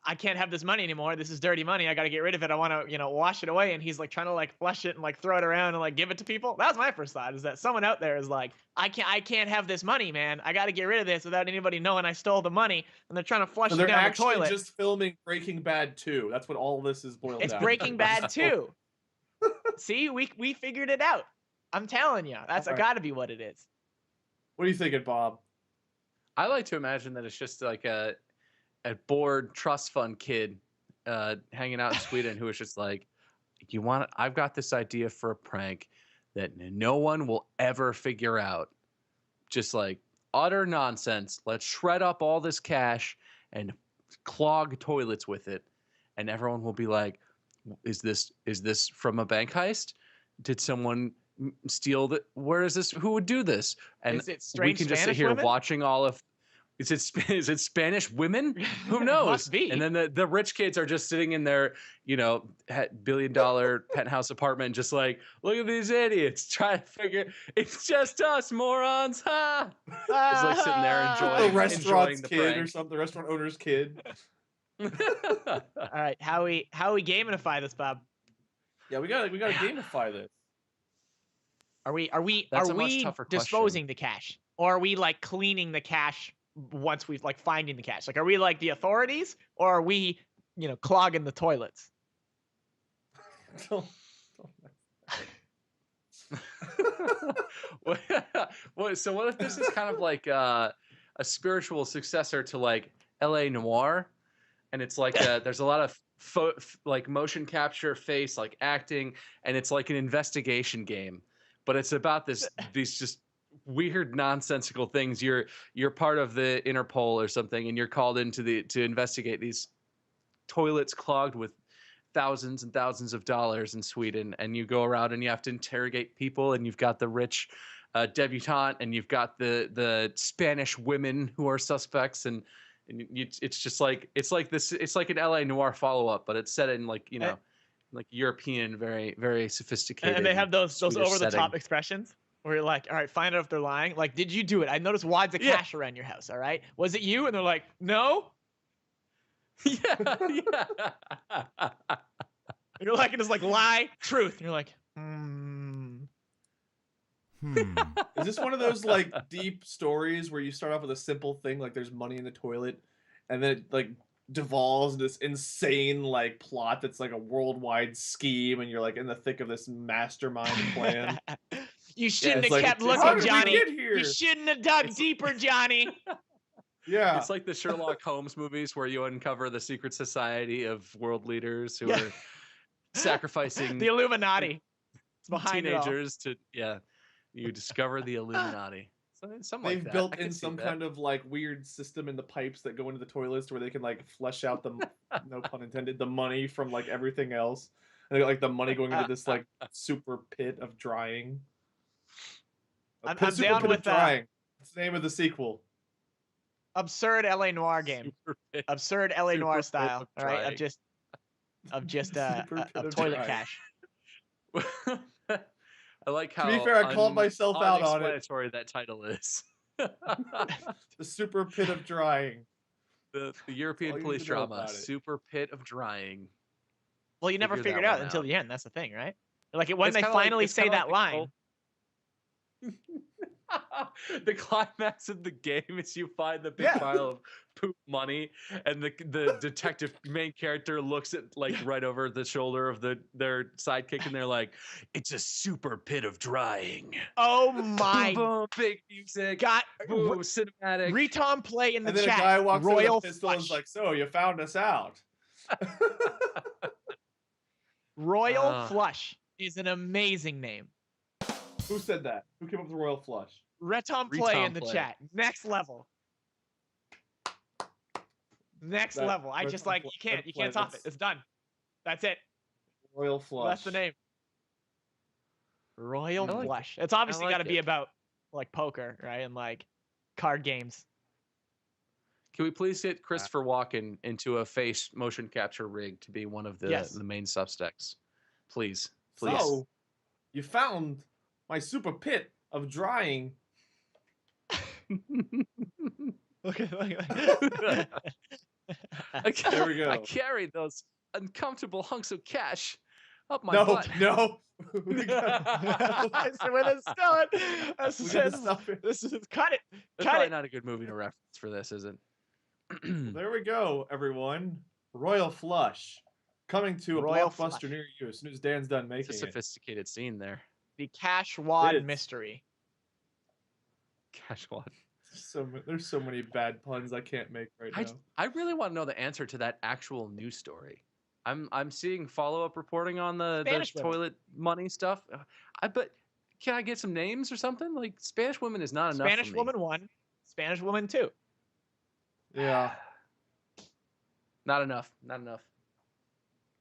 Speaker 2: I can't have this money anymore. This is dirty money. I got to get rid of it. I want to, wash it away. And he's like trying to flush it and throw it around and give it to people. That was my first thought. Is that someone out there is like, I can't have this money, man. I got to get rid of this without anybody knowing I stole the money. And they're trying to flush
Speaker 1: So
Speaker 2: it
Speaker 1: they're
Speaker 2: down the
Speaker 1: actually
Speaker 2: toilet.
Speaker 1: just filming Breaking Bad 2. That's what all this is boiled
Speaker 2: It's
Speaker 1: down
Speaker 2: Breaking
Speaker 1: to.
Speaker 2: Bad too. See, we figured it out. I'm telling you, that's
Speaker 1: Alright.
Speaker 2: got to be what it is.
Speaker 1: What are you thinking, Bob?
Speaker 3: I like to imagine that it's just like a bored trust fund kid hanging out in Sweden who is just like, I've got this idea for a prank that no one will ever figure out. Just like utter nonsense. Let's shred up all this cash and clog toilets with it. And everyone will be like, is this from a bank heist? Did someone steal that? Where is this? Who would do this? And
Speaker 2: Is it
Speaker 3: we
Speaker 2: strange
Speaker 3: can just sit
Speaker 2: Spanish
Speaker 3: here
Speaker 2: women?
Speaker 3: watching all of. Is it Spanish women? Who knows?
Speaker 2: Must be.
Speaker 3: And then the rich kids are just sitting in their billion-dollar penthouse apartment, just like, look at these idiots trying to figure. It's just us morons, ha! Just like sitting there
Speaker 1: The
Speaker 3: enjoying
Speaker 1: restaurant's
Speaker 3: the
Speaker 1: kid or
Speaker 3: prank.
Speaker 1: something. The restaurant owner's kid.
Speaker 2: All right, how we gamify this, Bob?
Speaker 1: Yeah, we gotta gamify this.
Speaker 2: Are we
Speaker 3: That's a much tougher question.
Speaker 2: disposing the cash, or are we cleaning the cash once we've finding the cash? Are we the authorities, or are we clogging the toilets?
Speaker 1: Don't-
Speaker 3: So what if this is kind of like a spiritual successor to L.A. Noire, and it's there's a lot of motion capture, face acting, and it's like an investigation game, but it's about these just weird nonsensical things. You're part of the Interpol or something, and you're called in to investigate these toilets clogged with thousands and thousands of dollars in Sweden, and you go around and you have to interrogate people, and you've got the rich debutante, and you've got the Spanish women who are suspects, and it's just it's like an LA Noire follow-up, but it's set in European, very very sophisticated,
Speaker 2: And they have those
Speaker 3: Swedish
Speaker 2: over the top
Speaker 3: setting.
Speaker 2: expressions. where you're like, all right, find out if they're lying. Like, did you do it? I noticed wads of
Speaker 3: Yeah.
Speaker 2: cash around your house. All right, was it you? And they're like, no.
Speaker 3: Yeah, yeah.
Speaker 2: And you're like, and it's like lie, truth. And you're like, hmm.
Speaker 1: Is this one of those like deep stories where you start off with a simple thing like there's money in the toilet, and then it like devolves into this insane like plot that's like a worldwide scheme, and you're like in the thick of this mastermind plan?
Speaker 2: You shouldn't
Speaker 1: It's
Speaker 2: have
Speaker 1: like,
Speaker 2: kept
Speaker 1: how
Speaker 2: looking,
Speaker 1: did we
Speaker 2: Johnny.
Speaker 1: get here?
Speaker 2: You shouldn't have dug deeper, Johnny.
Speaker 1: Yeah,
Speaker 3: It's like the Sherlock Holmes movies where you uncover the secret society of world leaders who are sacrificing
Speaker 2: The Illuminati. It's behind
Speaker 3: teenagers to you discover the Illuminati. So something
Speaker 1: they've
Speaker 3: like that.
Speaker 1: built
Speaker 3: I can
Speaker 1: in
Speaker 3: see
Speaker 1: some
Speaker 3: that.
Speaker 1: kind of like weird system in the pipes that go into the toilets where they can like flush out the no pun intended the money from like everything else, and they got like the money going into this like super pit of drying.
Speaker 2: I'm
Speaker 1: Super
Speaker 2: down
Speaker 1: pit
Speaker 2: with
Speaker 1: of drying. That's the name of the sequel.
Speaker 2: absurd LA Noir game.
Speaker 3: Super pit.
Speaker 2: Absurd LA
Speaker 3: Super
Speaker 2: Noir
Speaker 3: pit
Speaker 2: style.
Speaker 3: of
Speaker 2: All right,
Speaker 3: drying.
Speaker 1: Super pit
Speaker 2: of
Speaker 1: of
Speaker 2: toilet
Speaker 1: drying.
Speaker 2: cash.
Speaker 3: I like how
Speaker 1: To be fair, I called myself out on it.
Speaker 3: unexplanatory that title is.
Speaker 1: The super pit of drying.
Speaker 3: The
Speaker 1: all
Speaker 3: European
Speaker 1: you
Speaker 3: police
Speaker 1: need to know
Speaker 3: drama,
Speaker 1: about it.
Speaker 3: Super Pit of Drying.
Speaker 2: Well, you never
Speaker 3: Figure
Speaker 2: figured
Speaker 3: that
Speaker 2: out
Speaker 3: one
Speaker 2: until
Speaker 3: out.
Speaker 2: the end. That's the thing, right? Like when
Speaker 3: It's
Speaker 2: they
Speaker 3: kinda like-
Speaker 2: finally
Speaker 3: it's
Speaker 2: say
Speaker 3: kinda
Speaker 2: that
Speaker 3: like the
Speaker 2: line.
Speaker 3: The climax of the game is you find the big
Speaker 1: Yeah.
Speaker 3: pile of poop money, and the detective main character looks at like right over the shoulder of their sidekick, and they're like, "It's a super pit of drying."
Speaker 2: Oh
Speaker 3: Boom,
Speaker 2: my
Speaker 3: boom, big music.
Speaker 2: god!
Speaker 3: Boom, cinematic.
Speaker 2: Retom play in the
Speaker 1: And then
Speaker 2: chat.
Speaker 1: a guy walks
Speaker 2: Royal
Speaker 1: over the pistol and is
Speaker 2: flush.
Speaker 1: like, "So you found us out."
Speaker 2: Royal Flush is an amazing name.
Speaker 1: Who said that? Who came up with Royal Flush?
Speaker 2: Retom play in the
Speaker 3: Retom play.
Speaker 2: chat. Next level. Next
Speaker 1: That-
Speaker 2: level. I just
Speaker 1: Retom
Speaker 2: like
Speaker 1: pl-
Speaker 2: you can't
Speaker 1: Retom play,
Speaker 2: top it.
Speaker 1: that's-
Speaker 2: It's done. That's it.
Speaker 1: Royal Flush.
Speaker 2: That's the name. Royal
Speaker 3: I like it.
Speaker 2: Flush. It's obviously
Speaker 3: like
Speaker 2: got to be
Speaker 3: it.
Speaker 2: about like poker, right? And like card games.
Speaker 3: Can we please get Christopher Walken into a face motion capture rig to be one of the
Speaker 2: Yes.
Speaker 3: the main suspects? Please, please.
Speaker 1: So, you found my super pit of drying.
Speaker 2: Look at
Speaker 1: There we go.
Speaker 3: I carried those uncomfortable hunks of cash up my
Speaker 1: No,
Speaker 3: butt.
Speaker 1: no. We gotta stop it.
Speaker 2: This is cut it.
Speaker 3: That's
Speaker 2: Cut
Speaker 3: probably
Speaker 2: it.
Speaker 3: not a good movie to reference for this, is it?
Speaker 1: There we go, everyone. Royal Flush. Coming to a
Speaker 2: Royal
Speaker 1: blockbuster
Speaker 2: Flush.
Speaker 1: near you as soon as Dan's done
Speaker 3: It's a
Speaker 1: making it.
Speaker 3: sophisticated scene there.
Speaker 2: The cash wad
Speaker 1: is.
Speaker 2: mystery.
Speaker 3: Cash wad.
Speaker 1: There's so many bad puns I can't make right now.
Speaker 3: I really want to know the answer to that actual news story. I'm seeing follow-up reporting on the
Speaker 2: Spanish women.
Speaker 3: toilet money stuff. But can I get some names or something? Like Spanish women is not enough.
Speaker 2: Spanish
Speaker 3: for me.
Speaker 2: woman 1. Spanish woman 2.
Speaker 1: Yeah.
Speaker 3: Not enough. Not enough.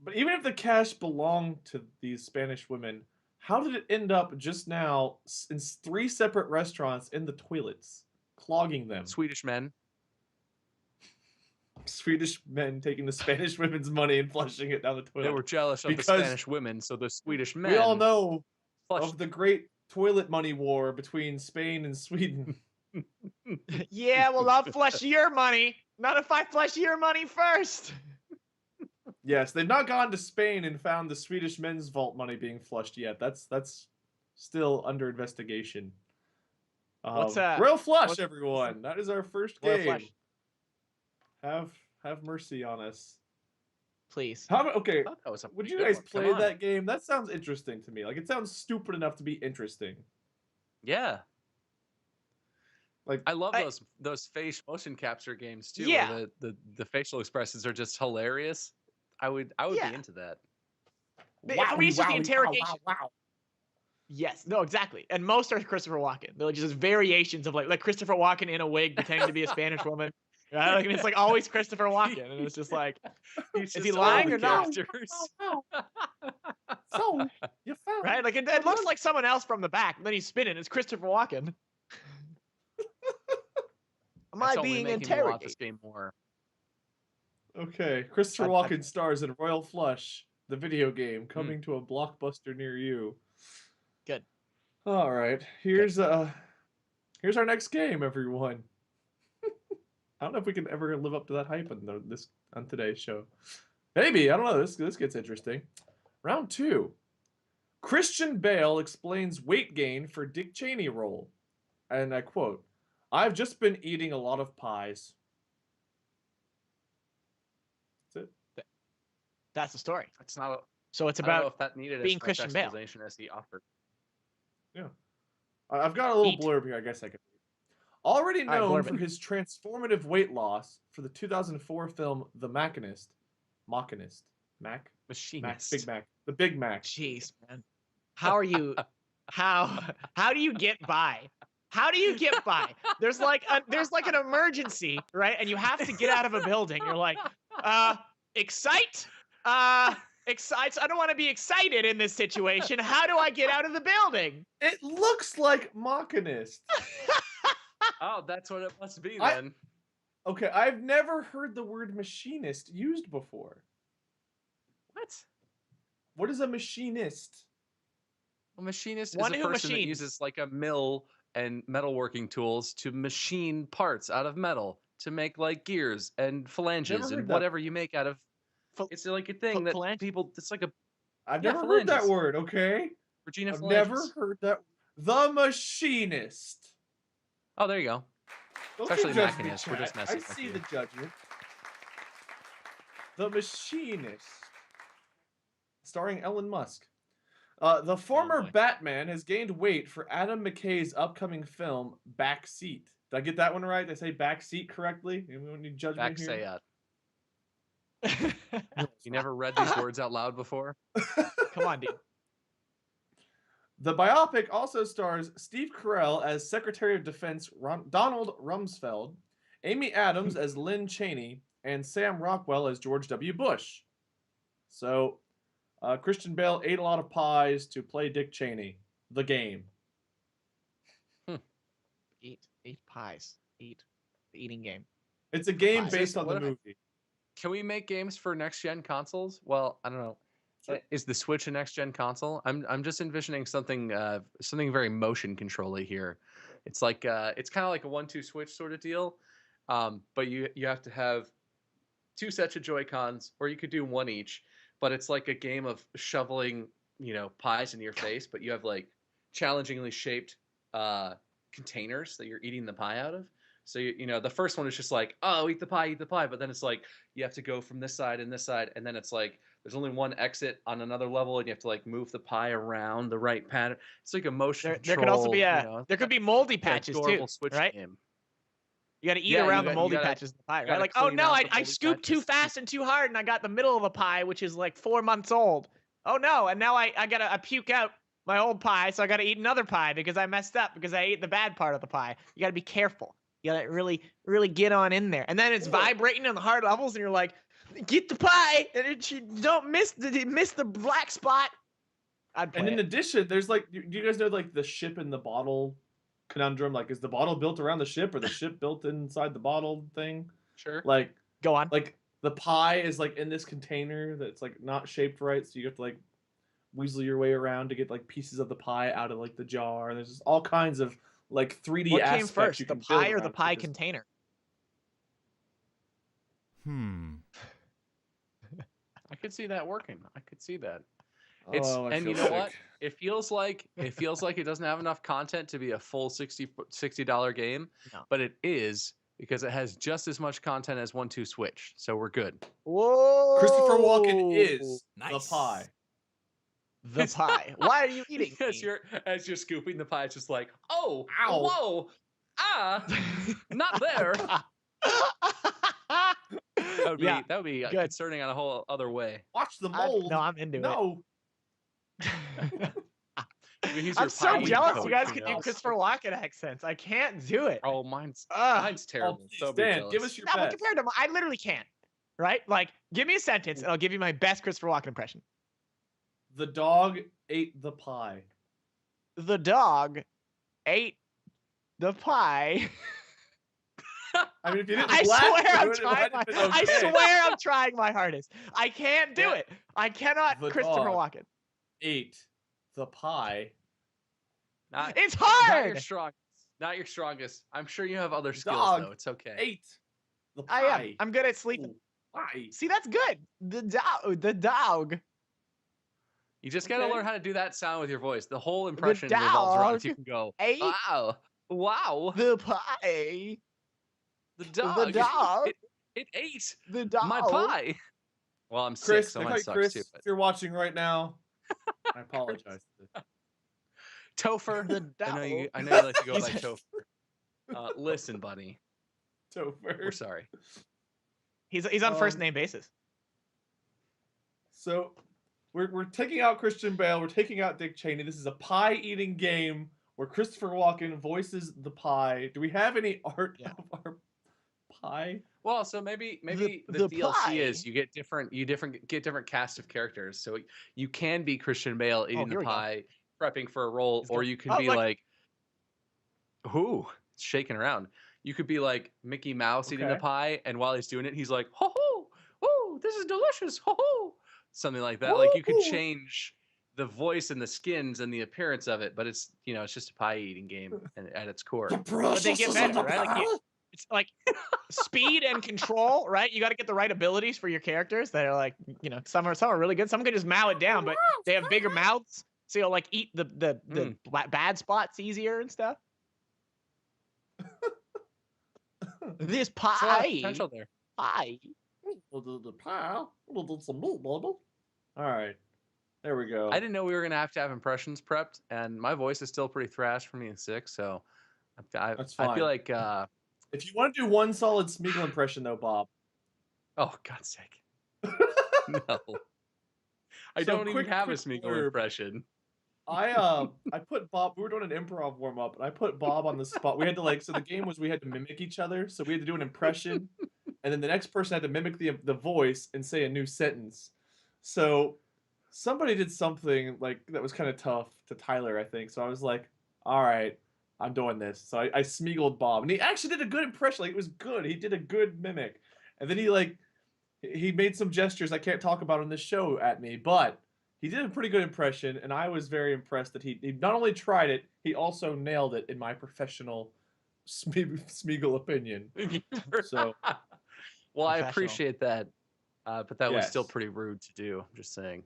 Speaker 1: But even if the cash belonged to these Spanish women, how did it end up just now in 3 separate restaurants in the toilets, clogging them?
Speaker 3: Swedish men.
Speaker 1: Swedish men taking the Spanish women's money and flushing it down the toilet.
Speaker 3: They were jealous of
Speaker 1: Because
Speaker 3: the Spanish women, so the Swedish men.
Speaker 1: We all know
Speaker 3: flushed
Speaker 1: of the great toilet money war between Spain and Sweden.
Speaker 2: Yeah, well, I'll flush your money. Not if I flush your money first.
Speaker 1: Yes, they've not gone to Spain and found the Swedish men's vault money being flushed yet. That's still under investigation.
Speaker 2: What's
Speaker 1: Royal Flush,
Speaker 2: what's-
Speaker 1: everyone. That is our first
Speaker 2: Royal
Speaker 1: game.
Speaker 2: Flush.
Speaker 1: Have mercy on us.
Speaker 2: Please.
Speaker 1: Okay,
Speaker 3: I thought that was a
Speaker 1: would
Speaker 3: pretty
Speaker 1: you
Speaker 3: good
Speaker 1: guys
Speaker 3: one. Come
Speaker 1: play
Speaker 3: on.
Speaker 1: that game? That sounds interesting to me. Like it sounds stupid enough to be interesting.
Speaker 3: Yeah.
Speaker 1: Like
Speaker 3: I love
Speaker 2: I-
Speaker 3: those face motion capture games too.
Speaker 2: Yeah.
Speaker 3: Where the facial expressions are just hilarious. I would
Speaker 2: Yeah.
Speaker 3: be into that.
Speaker 2: For me, it's just the
Speaker 1: wowie,
Speaker 2: interrogation.
Speaker 1: wow.
Speaker 2: Yes, no, exactly. And most are Christopher Walken. They're just variations of like Christopher Walken in a wig pretending to be a Spanish woman. Right? Like, and it's like always Christopher Walken. And it's just like,
Speaker 3: He's
Speaker 2: Is
Speaker 3: just
Speaker 2: he
Speaker 3: all
Speaker 2: lying
Speaker 3: the
Speaker 2: or not?
Speaker 3: characters.
Speaker 1: So you found
Speaker 2: right? Like it looks like someone else from the back. And then he's spinning. It's Christopher Walken. Am
Speaker 3: That's
Speaker 2: I
Speaker 3: only
Speaker 2: being
Speaker 3: making me want
Speaker 2: interrogated?
Speaker 3: this game more.
Speaker 1: Okay, Christopher
Speaker 2: I-
Speaker 1: Walken stars in Royal Flush, the video game, coming to a blockbuster near you.
Speaker 2: Good.
Speaker 1: All right, here's our next game, everyone. I don't know if we can ever live up to that hype on today's show. Maybe, I don't know. This gets interesting. Round 2. Christian Bale explains weight gain for Dick Cheney role, and I quote, "I've just been eating a lot of pies." That's it.
Speaker 2: That's the story.
Speaker 3: It's not.
Speaker 2: So it's
Speaker 3: I don't know
Speaker 2: about
Speaker 3: if that needed
Speaker 2: being
Speaker 3: as much
Speaker 2: Christian Bale.
Speaker 3: explanation as he offered.
Speaker 1: Yeah. I've got a little
Speaker 2: Eat.
Speaker 1: blurb here. I guess I could. Already
Speaker 2: All right,
Speaker 1: known
Speaker 2: blurb
Speaker 1: for
Speaker 2: it.
Speaker 1: his transformative weight loss for the 2004 film The Machinist. Mac?
Speaker 3: Machinist.
Speaker 1: Big Mac. The Big Mac.
Speaker 2: Jeez, man. How are you? How do you get by? How do you get by? There's like an emergency, right? And you have to get out of a building. You're like, excite. I don't want to be excited in this situation. How do I get out of the building?
Speaker 1: It looks like Machinist.
Speaker 3: Oh, that's what it must be
Speaker 1: I-
Speaker 3: then.
Speaker 1: Okay, I've never heard the word machinist used before.
Speaker 3: What?
Speaker 1: What is a machinist?
Speaker 3: A machinist
Speaker 2: One
Speaker 3: is a
Speaker 2: who
Speaker 3: person that
Speaker 2: machines.
Speaker 3: uses like a mill and metalworking tools to machine parts out of metal to make like gears and phalanges
Speaker 1: heard
Speaker 3: and
Speaker 1: that.
Speaker 3: whatever you make out of.
Speaker 2: Phal-
Speaker 3: It's like a thing that
Speaker 2: phalange?
Speaker 3: people. It's like a
Speaker 1: I've
Speaker 3: Yeah,
Speaker 1: never heard that
Speaker 3: phalanges.
Speaker 1: word, okay?
Speaker 3: Regina
Speaker 1: I've
Speaker 3: phalanges.
Speaker 1: never heard that. The machinist.
Speaker 3: Oh, there you go.
Speaker 1: Don't
Speaker 3: Especially
Speaker 1: you judge me,
Speaker 3: Machinist, we're just
Speaker 1: chat.
Speaker 3: messing
Speaker 1: I
Speaker 3: with
Speaker 1: see
Speaker 3: you.
Speaker 1: the judgment. The Machinist. Starring Elon Musk. The former
Speaker 3: boy.
Speaker 1: Batman has gained weight for Adam McKay's upcoming film, Backseat. Did I get that one right? Did I say backseat correctly? Anyone need judgment here?
Speaker 3: Backsayat. You never read these words out loud before?
Speaker 2: Come on, dude.
Speaker 1: The biopic also stars Steve Carell as Secretary of Defense Donald Rumsfeld, Amy Adams as Lynn Cheney, and Sam Rockwell as George W. Bush. So, Christian Bale ate a lot of pies to play Dick Cheney. The game.
Speaker 2: Eat pies. Eat the eating game.
Speaker 1: It's a game
Speaker 2: Pies.
Speaker 1: based on the
Speaker 3: What if-
Speaker 1: movie.
Speaker 3: Can we make games for next gen consoles? Well, I don't know.
Speaker 1: Sure.
Speaker 3: Is the Switch a next gen console? I'm just envisioning something very motion control-y here. It's like it's kind of like a 1-2 switch sort of deal, but you have to have 2 sets of Joy-Cons, or you could do 1 each. But it's like a game of shoveling pies in your face, but you have like challengingly shaped containers that you're eating the pie out of. So the first one is just like, oh, eat the pie, but then it's like you have to go from this side and this side, and then it's like there's only one exit on another level, and you have to like move the pie around the right pattern. It's like a motion
Speaker 2: There could also be
Speaker 3: control,
Speaker 2: there could be moldy
Speaker 3: it's an
Speaker 2: patches too,
Speaker 3: adorable Switch
Speaker 2: right?
Speaker 3: game.
Speaker 2: You got to eat
Speaker 3: Yeah,
Speaker 2: around
Speaker 3: you
Speaker 2: the
Speaker 3: got-
Speaker 2: moldy
Speaker 3: you gotta-
Speaker 2: patches in the pie, right?
Speaker 3: gotta
Speaker 2: Like, oh
Speaker 3: clean
Speaker 2: no,
Speaker 3: out
Speaker 2: I
Speaker 3: the moldy
Speaker 2: scooped too
Speaker 3: patches.
Speaker 2: fast and too hard, and I got the middle of the pie, which is like 4 months old. Oh no, and now I puke out my old pie, so I got to eat another pie because I messed up because I ate the bad part of the pie. You got to be careful. You got to really, really get on in there, and then it's vibrating on the hard levels, and you're like, get the pie, and you don't miss the black spot. I'd play
Speaker 1: And in
Speaker 2: it.
Speaker 1: addition, there's like, do you guys know like the ship in the bottle conundrum? Like, is the bottle built around the ship or the ship built inside the bottle thing?
Speaker 3: Sure.
Speaker 1: Like
Speaker 2: Go on.
Speaker 1: the pie is like in this container that's like not shaped right, so you have to like weasel your way around to get like pieces of the pie out of like the jar. And there's just all kinds of like 3D
Speaker 2: What
Speaker 1: aspects
Speaker 2: came first,
Speaker 1: you
Speaker 2: the
Speaker 1: can build
Speaker 2: pie or the
Speaker 1: around
Speaker 2: pie
Speaker 1: this.
Speaker 2: container?
Speaker 3: I could see that working. I could see that. It's
Speaker 1: Oh, I
Speaker 3: and
Speaker 1: feel
Speaker 3: you know what?
Speaker 1: sick.
Speaker 3: It feels like it doesn't have enough content to be a full $60 game,
Speaker 2: No.
Speaker 3: but it is because it has just as much content as 1-2 Switch. So we're good.
Speaker 2: Whoa!
Speaker 1: Christopher Walken is the
Speaker 4: Nice.
Speaker 1: pie.
Speaker 2: the pie. Why are you eating?
Speaker 3: Because
Speaker 2: me?
Speaker 3: as you're scooping the pie, it's just like, oh,
Speaker 1: Ow.
Speaker 3: whoa, not there.
Speaker 2: Yeah,
Speaker 3: That would be
Speaker 2: good.
Speaker 3: concerning on a whole other way.
Speaker 1: Watch the mold.
Speaker 2: No, I'm into
Speaker 1: No.
Speaker 2: it.
Speaker 3: He's
Speaker 2: I'm
Speaker 3: your
Speaker 2: so
Speaker 3: pie eating
Speaker 2: jealous
Speaker 3: coach,
Speaker 2: you guys can do
Speaker 3: know?
Speaker 2: Christopher Walken accents. I can't do it.
Speaker 3: Oh, mine's
Speaker 2: Ugh.
Speaker 3: terrible.
Speaker 1: please,
Speaker 3: So
Speaker 1: Dan, give us your
Speaker 2: No, but
Speaker 1: best.
Speaker 2: compared to I literally can't. Right? Like, give me a sentence and I'll give you my best Christopher Walken impression.
Speaker 1: The dog ate the pie.
Speaker 2: The dog ate the pie.
Speaker 1: I mean, if you didn't
Speaker 2: I
Speaker 1: laugh
Speaker 2: swear
Speaker 1: through
Speaker 2: I'm
Speaker 1: it, it
Speaker 2: trying.
Speaker 1: might
Speaker 2: My,
Speaker 1: have been
Speaker 2: I
Speaker 1: okay.
Speaker 2: swear I'm trying my hardest. I can't do
Speaker 3: Yeah.
Speaker 2: it. I cannot
Speaker 1: The
Speaker 2: Christopher
Speaker 1: dog.
Speaker 2: Walken.
Speaker 1: Ate the pie.
Speaker 2: It's
Speaker 3: Not your
Speaker 2: hard.
Speaker 3: strongest. Not your strongest. I'm sure you have other skills
Speaker 1: Dog.
Speaker 3: though. It's okay.
Speaker 1: 8. The
Speaker 2: I am.
Speaker 1: pie.
Speaker 2: I'm good at sleeping.
Speaker 1: Ooh, pie.
Speaker 2: See, that's good. The dog. The dog.
Speaker 3: You just gotta
Speaker 1: Okay.
Speaker 3: learn how to do that sound with your voice. The whole impression revolves around if you
Speaker 2: dog
Speaker 3: can go,
Speaker 2: ate
Speaker 3: wow, wow,
Speaker 2: the pie.
Speaker 3: the dog,
Speaker 2: The dog.
Speaker 3: it ate
Speaker 2: The dog.
Speaker 3: my pie. Well, I'm
Speaker 1: Chris,
Speaker 3: sick, so
Speaker 1: I
Speaker 3: mine
Speaker 1: call you
Speaker 3: sucks
Speaker 1: Chris.
Speaker 3: too.
Speaker 1: If
Speaker 3: But
Speaker 1: you're watching right now, I apologize.
Speaker 3: Topher,
Speaker 2: The dog.
Speaker 3: I know you like to go by
Speaker 2: He's-
Speaker 3: Topher. Listen, buddy,
Speaker 1: Topher.
Speaker 3: we're sorry.
Speaker 2: He's on first name basis.
Speaker 1: So we're taking out Christian Bale. We're taking out Dick Cheney. This is a pie eating game where Christopher Walken voices the pie. Do we have any art
Speaker 2: Yeah.
Speaker 1: of our pie?
Speaker 3: Well, so maybe
Speaker 2: the
Speaker 3: the DLC
Speaker 2: pie.
Speaker 3: is you get different cast of characters. So you can be Christian Bale eating
Speaker 2: here
Speaker 3: the
Speaker 2: we go.
Speaker 3: pie, prepping for a role,
Speaker 2: He's
Speaker 3: or
Speaker 2: got-
Speaker 3: you can
Speaker 2: Oh,
Speaker 3: be
Speaker 2: look.
Speaker 3: like, who? It's shaking around. You could be like Mickey Mouse eating the
Speaker 1: Okay.
Speaker 3: pie, and while he's doing it, he's like, ho ho, oh, this is delicious, ho ho, something like that. Like you could
Speaker 1: Woo-hoo.
Speaker 3: change the voice and the skins and the appearance of it, but it's it's just a pie eating game at its core.
Speaker 2: But they get better, right? Like it's like speed and control, right? You got to get the right abilities for your characters that are like, some are really good. Some can just mow it down, but they have bigger mouths, so you'll like eat the bad spots easier and stuff. This
Speaker 3: There's a lot of
Speaker 2: pie,
Speaker 3: potential there.
Speaker 1: The pie. All right. There we go.
Speaker 3: I didn't know we were gonna have to have impressions prepped, and my voice is still pretty thrash for me and sick. So
Speaker 1: That's
Speaker 3: I
Speaker 1: fine.
Speaker 3: feel like
Speaker 1: If you want to do one solid Smeagol impression, though, Bob.
Speaker 3: oh God's sake, no, I
Speaker 1: So
Speaker 3: don't even
Speaker 1: quick
Speaker 3: have a Smeagol
Speaker 1: blurb.
Speaker 3: impression.
Speaker 1: I put Bob. We were doing an improv warm up, and I put Bob on the spot. We had to so the game was we had to mimic each other, so we had to do an impression, and then the next person had to mimic the voice and say a new sentence. So somebody did something that was kind of tough to Tyler, I think. So I was like, all right, I'm doing this. So I Smeagoled Bob, and he actually did a good impression. Like it was good. He did a good mimic, and then he made some gestures I can't talk about on this show at me, but he did a pretty good impression, and I was very impressed that he not only tried it, he also nailed it in my professional Smeagol opinion. So
Speaker 3: well, I
Speaker 2: Professional.
Speaker 3: appreciate that, but that was still
Speaker 1: Yes.
Speaker 3: pretty rude to do. I'm just saying,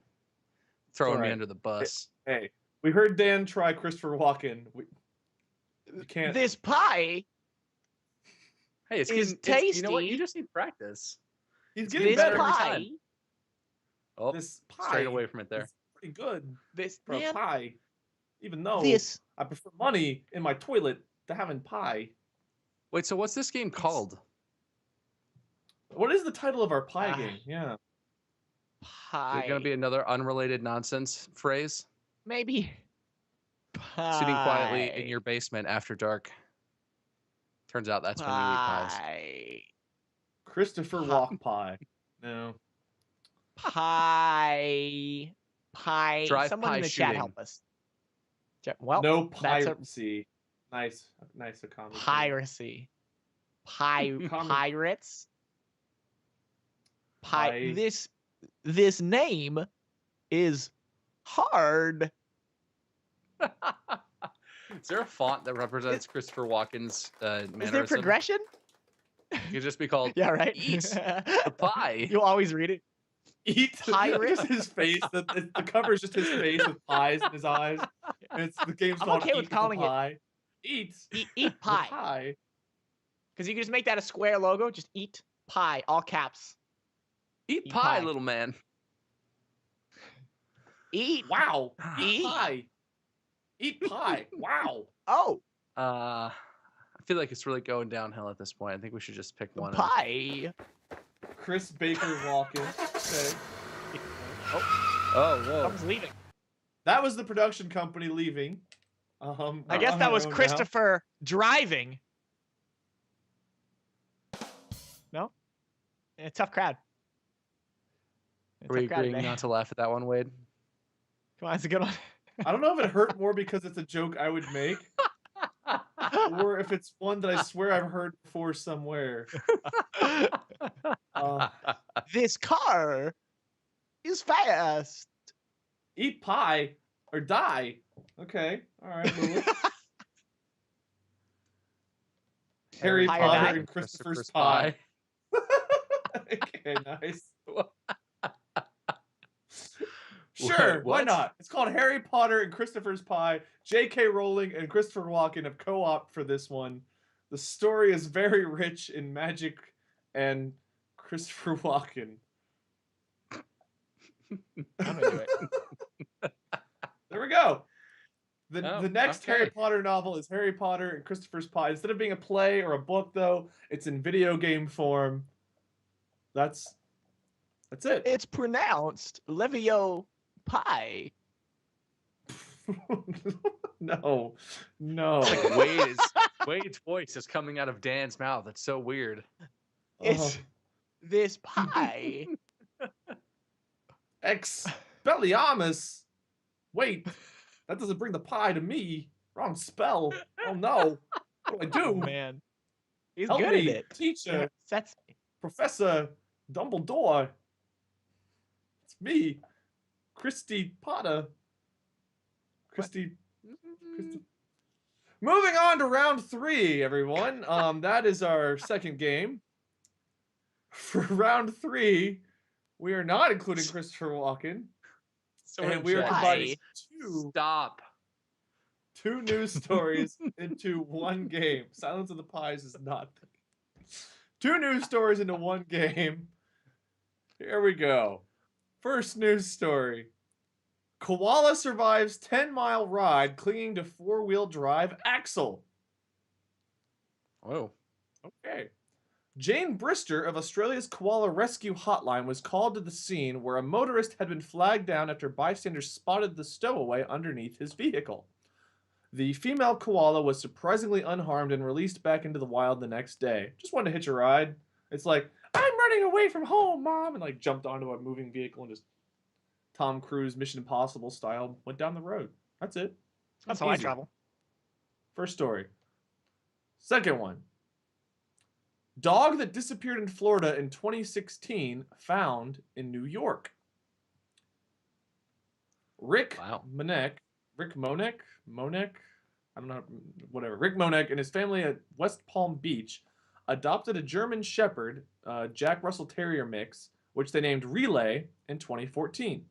Speaker 3: throwing me
Speaker 1: alright.
Speaker 3: under the bus.
Speaker 1: hey, we heard Dan try Christopher Walken. We can't.
Speaker 2: this pie
Speaker 3: Hey, it's
Speaker 2: is
Speaker 3: getting, you know what? You
Speaker 2: tasty.
Speaker 3: just need practice.
Speaker 1: He's getting
Speaker 2: This
Speaker 1: better.
Speaker 3: every
Speaker 2: pie,
Speaker 3: time. Oh,
Speaker 1: This pie
Speaker 3: straight away from it there.
Speaker 1: is pretty good
Speaker 2: this
Speaker 1: for a
Speaker 2: man,
Speaker 1: pie, even though
Speaker 2: this
Speaker 1: I prefer money in my toilet to having pie.
Speaker 3: Wait, so what's this game called?
Speaker 1: What is the title of our pie
Speaker 2: Ah.
Speaker 1: game? Yeah.
Speaker 2: pie.
Speaker 3: Is it going to be another unrelated nonsense phrase?
Speaker 2: maybe
Speaker 3: Sitting quietly in
Speaker 2: pie.
Speaker 3: your basement after dark. Turns out that's when you eat pies.
Speaker 2: pie.
Speaker 1: Christopher Walk pie. No.
Speaker 2: Pie.
Speaker 3: Drive
Speaker 2: Someone
Speaker 3: pie
Speaker 2: in the chat
Speaker 3: shooting.
Speaker 2: help us. Well,
Speaker 1: No
Speaker 2: that's a-
Speaker 1: piracy. Nice accommodation.
Speaker 2: piracy.
Speaker 1: Comment.
Speaker 2: Pirates.
Speaker 1: Pie.
Speaker 2: This name is hard.
Speaker 3: Is there a font that represents Christopher Walken's mannerism?
Speaker 2: Is there progression?
Speaker 3: It could just be called
Speaker 2: Yeah, right.
Speaker 3: Eat the pie.
Speaker 2: You'll always read it.
Speaker 1: Eat
Speaker 2: Pirate?
Speaker 1: just his face. The cover is just his face with pies in his eyes. And the game's
Speaker 2: I'm
Speaker 1: called
Speaker 2: okay with
Speaker 1: Eat the
Speaker 2: calling it
Speaker 1: Pie. Eat
Speaker 2: Eat
Speaker 1: the
Speaker 2: pie.
Speaker 1: pie.
Speaker 2: Because you can just make that a square logo. Just eat pie, all caps.
Speaker 3: Eat
Speaker 2: Eat
Speaker 3: pie,
Speaker 2: pie.
Speaker 3: little man.
Speaker 2: Eat.
Speaker 1: Wow. Eat
Speaker 2: Eat.
Speaker 1: pie. Eat pie. Wow.
Speaker 2: Oh,
Speaker 3: I feel like it's really going downhill at this point. I think we should just pick one.
Speaker 2: pie.
Speaker 1: Chris Baker Walken. Okay.
Speaker 3: Oh, whoa.
Speaker 2: Someone's leaving.
Speaker 1: That was the production company leaving.
Speaker 2: I
Speaker 1: we're
Speaker 2: guess
Speaker 1: on
Speaker 2: that
Speaker 1: our
Speaker 2: was
Speaker 1: own now.
Speaker 2: Christopher driving. No? A tough crowd.
Speaker 3: Are we agreeing not to laugh at that one, Wade?
Speaker 2: Come on, it's a good one.
Speaker 1: I don't know if it hurt more because it's a joke I would make, or if it's one that I swear I've heard before somewhere.
Speaker 2: This car is fast.
Speaker 1: Eat pie. Or die. Okay. All right, Lewis. Harry
Speaker 2: Pie or
Speaker 1: Potter
Speaker 2: die?
Speaker 1: and Christopher's Pie. Okay, nice. Sure, why
Speaker 3: What?
Speaker 1: not? It's called Harry Potter and Christopher's Pie. J.K. Rowling and Christopher Walken have co-opted for this one. The story is very rich in magic and Christopher Walken.
Speaker 2: I'm into it.
Speaker 1: There we go.
Speaker 3: Oh,
Speaker 1: The next
Speaker 3: okay.
Speaker 1: Harry Potter novel is Harry Potter and Christopher's Pie. Instead of being a play or a book, though, it's in video game form. That's it.
Speaker 2: It's pronounced Levio Pie.
Speaker 1: No.
Speaker 3: It's like Wade's voice is coming out of Dan's mouth. It's so weird.
Speaker 2: It's this pie.
Speaker 1: Expelliarmus. Wait, that doesn't bring the pie to me. Wrong spell. Oh no. What do I
Speaker 2: Oh,
Speaker 1: do?
Speaker 2: man. He's
Speaker 1: Help
Speaker 2: good
Speaker 1: me,
Speaker 2: at it.
Speaker 1: teacher,
Speaker 2: That's
Speaker 1: Professor Dumbledore. It's me, Christy Potter. Christy. Moving on to round 3, everyone. That is our second game. For round 3, we are not including Christopher Walken, and we are combining
Speaker 3: Stop.
Speaker 1: two news stories into one game. Silence of the Pies is not. Two news stories into one game. Here we go. First news story. Koala survives 10-mile ride clinging to four-wheel drive axle.
Speaker 3: Whoa.
Speaker 1: Okay. Jane Brister of Australia's Koala Rescue Hotline was called to the scene where a motorist had been flagged down after bystanders spotted the stowaway underneath his vehicle. The female koala was surprisingly unharmed and released back into the wild the next day. Just wanted to hitch a ride. It's like, I'm running away from home, Mom, and like jumped onto a moving vehicle and just Tom Cruise Mission Impossible style went down the road. That's it.
Speaker 2: how I
Speaker 1: Easy.
Speaker 2: travel.
Speaker 1: First story. Second one. Dog that disappeared in Florida in 2016 found in New York. Rick Monek, I don't know, whatever. Rick Monek and his family at West Palm Beach adopted a German Shepherd, Jack Russell Terrier mix, which they named Relay in 2014.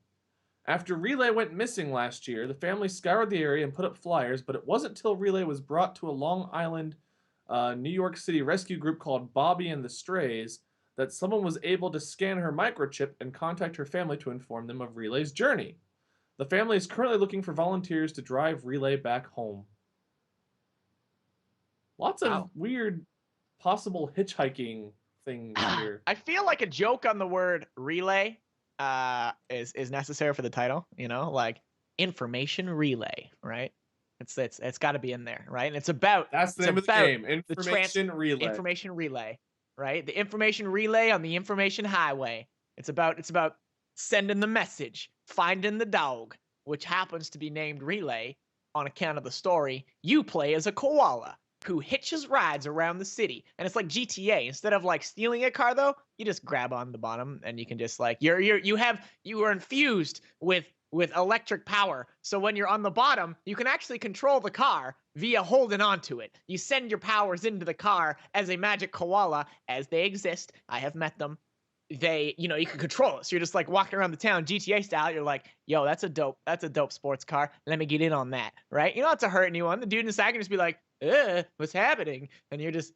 Speaker 1: After Relay went missing last year, the family scoured the area and put up flyers, but it wasn't till Relay was brought to a Long Island, New York City rescue group called Bobby and the Strays that someone was able to scan her microchip and contact her family to inform them of Relay's journey. The family is currently looking for volunteers to drive Relay back home. Lots of weird possible hitchhiking things here.
Speaker 2: I feel like a joke on the word relay is necessary for the title, you know, like information relay, right? It's got to be in there, right? And it's about
Speaker 1: That's the name of the game. Information relay.
Speaker 2: Information relay, right? The information relay on the information highway. It's about sending the message, finding the dog, which happens to be named Relay on account of the story. You play as a koala who hitches rides around the city, and it's like GTA. Instead of like stealing a car, though, you just grab on the bottom, and you can just like you are infused with electric power. So when you're on the bottom, you can actually control the car via holding onto it. You send your powers into the car as a magic koala, as they exist. I have met them. They, you can control it. So you're just like walking around the town GTA style. You're like, yo, that's a dope sports car. Let me get in on that, right? You don't have to hurt anyone. The dude in the side can just be like, what's happening? And you're just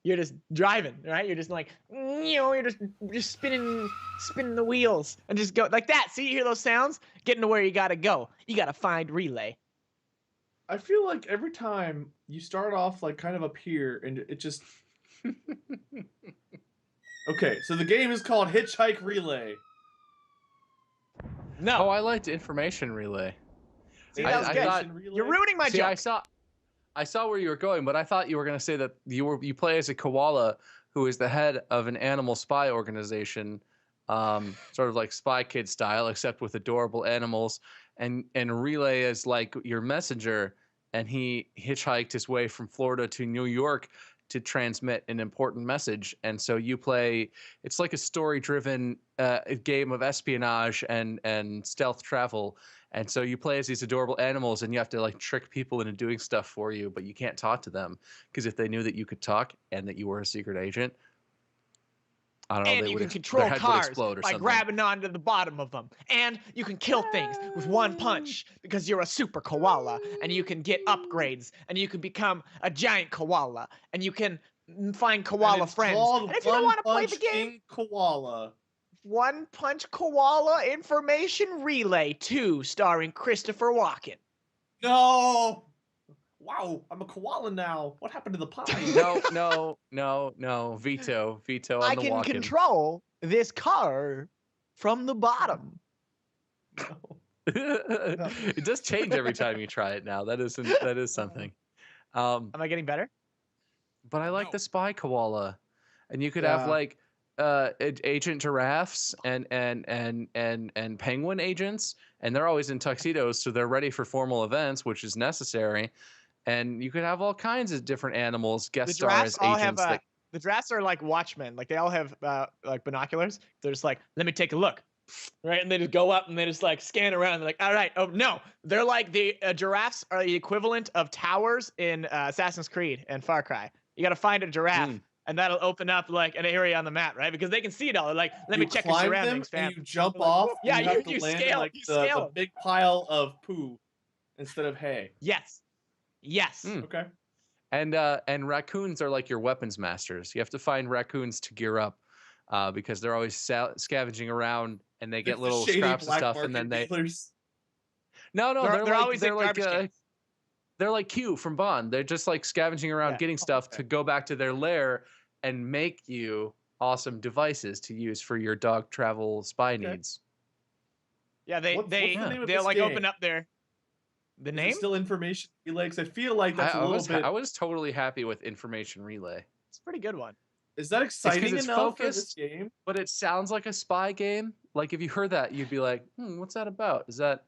Speaker 2: driving, right? You're just like, you're just spinning the wheels and just go like that. See, you hear those sounds? Getting to where you gotta go. You gotta find Relay.
Speaker 1: I feel like every time you start off like kind of up here and it just Okay, so the game is called Hitchhike Relay.
Speaker 2: No.
Speaker 3: Oh, I liked Information Relay.
Speaker 2: See, that was good. You're ruining my joke.
Speaker 3: I saw where you were going, but I thought you were going to say that you play as a koala who is the head of an animal spy organization, sort of like Spy Kid style, except with adorable animals, and Relay is like your messenger, and he hitchhiked his way from Florida to New York to transmit an important message. And so you play, it's like a story-driven game of espionage and stealth travel. And so you play as these adorable animals, and you have to like trick people into doing stuff for you, but you can't talk to them, because if they knew that you could talk and that you were a secret agent, I don't know,
Speaker 2: And
Speaker 3: they
Speaker 2: you
Speaker 3: would
Speaker 2: can
Speaker 3: their
Speaker 2: control
Speaker 3: head would
Speaker 2: cars
Speaker 3: explode or
Speaker 2: by
Speaker 3: something.
Speaker 2: grabbing onto the bottom of them. And you can kill things with one punch because you're a super koala. And you can get upgrades. And you can become a giant koala. And you can find koala
Speaker 1: and it's
Speaker 2: friends.
Speaker 1: called
Speaker 2: And if you don't want to play the
Speaker 1: Punch
Speaker 2: game,
Speaker 1: King Koala.
Speaker 2: One Punch Koala Information Relay 2, starring Christopher Walken.
Speaker 1: No. Wow, I'm a koala now. What happened to the pie?
Speaker 3: No. Veto on
Speaker 2: I
Speaker 3: the
Speaker 2: can
Speaker 3: Walken.
Speaker 2: control this car from the bottom.
Speaker 1: No.
Speaker 3: It does change every time you try it now. That is something.
Speaker 2: Am I getting better?
Speaker 3: But I like
Speaker 4: No.
Speaker 3: the spy koala, and you could
Speaker 1: Yeah.
Speaker 3: have like agent giraffes and penguin agents, and they're always in tuxedos, so they're ready for formal events, which is necessary. And you could have all kinds of different animals guest
Speaker 2: The
Speaker 3: star
Speaker 2: giraffes
Speaker 3: as
Speaker 2: all have
Speaker 3: agents.
Speaker 2: the giraffes are like watchmen. Like they all have like binoculars. They're just like, let me take a look, right? And they just go up and they just like scan around. They're like, all right, oh no, they're like the giraffes are the equivalent of towers in Assassin's Creed and Far Cry. You got to find a giraffe, and that'll open up like an area on the map, right? Because they can see it all. They're like, let me check your
Speaker 1: climb
Speaker 2: surroundings,
Speaker 1: them
Speaker 2: fam.
Speaker 1: and you jump
Speaker 2: They're like,
Speaker 1: off.
Speaker 2: "Whoop." Yeah,
Speaker 1: and you have
Speaker 2: you
Speaker 1: to land
Speaker 2: scale,
Speaker 1: in like
Speaker 2: you
Speaker 1: the
Speaker 2: scale.
Speaker 1: big pile of poo instead of hay.
Speaker 2: Yes.
Speaker 1: Okay.
Speaker 3: And raccoons are like your weapons masters. You have to find raccoons to gear up, because they're always scavenging around, and they get
Speaker 1: Like the
Speaker 3: little
Speaker 1: shady
Speaker 3: scraps of
Speaker 1: black
Speaker 3: stuff, and
Speaker 1: market
Speaker 3: then they
Speaker 1: dealers.
Speaker 3: no,
Speaker 2: They're always in
Speaker 3: they're like
Speaker 2: garbage cans.
Speaker 3: they're like Q from Bond. They're just like scavenging around,
Speaker 2: Yeah.
Speaker 3: getting stuff
Speaker 1: okay.
Speaker 3: to go back to their lair and make you awesome devices to use for your dog travel spy needs.
Speaker 2: Yeah,
Speaker 1: What's the name of
Speaker 2: they'll
Speaker 1: this
Speaker 2: like
Speaker 1: game?
Speaker 2: open up their
Speaker 1: Is it
Speaker 2: name.
Speaker 1: still information relay? 'Cause I feel like that's a little bit.
Speaker 3: I was totally happy with information relay,
Speaker 2: It's a pretty good one.
Speaker 1: Is that exciting
Speaker 3: it's
Speaker 1: enough for this
Speaker 3: focused.
Speaker 1: game?
Speaker 3: but it sounds like a spy game. Like if you heard that, you'd be like, what's that about? Is it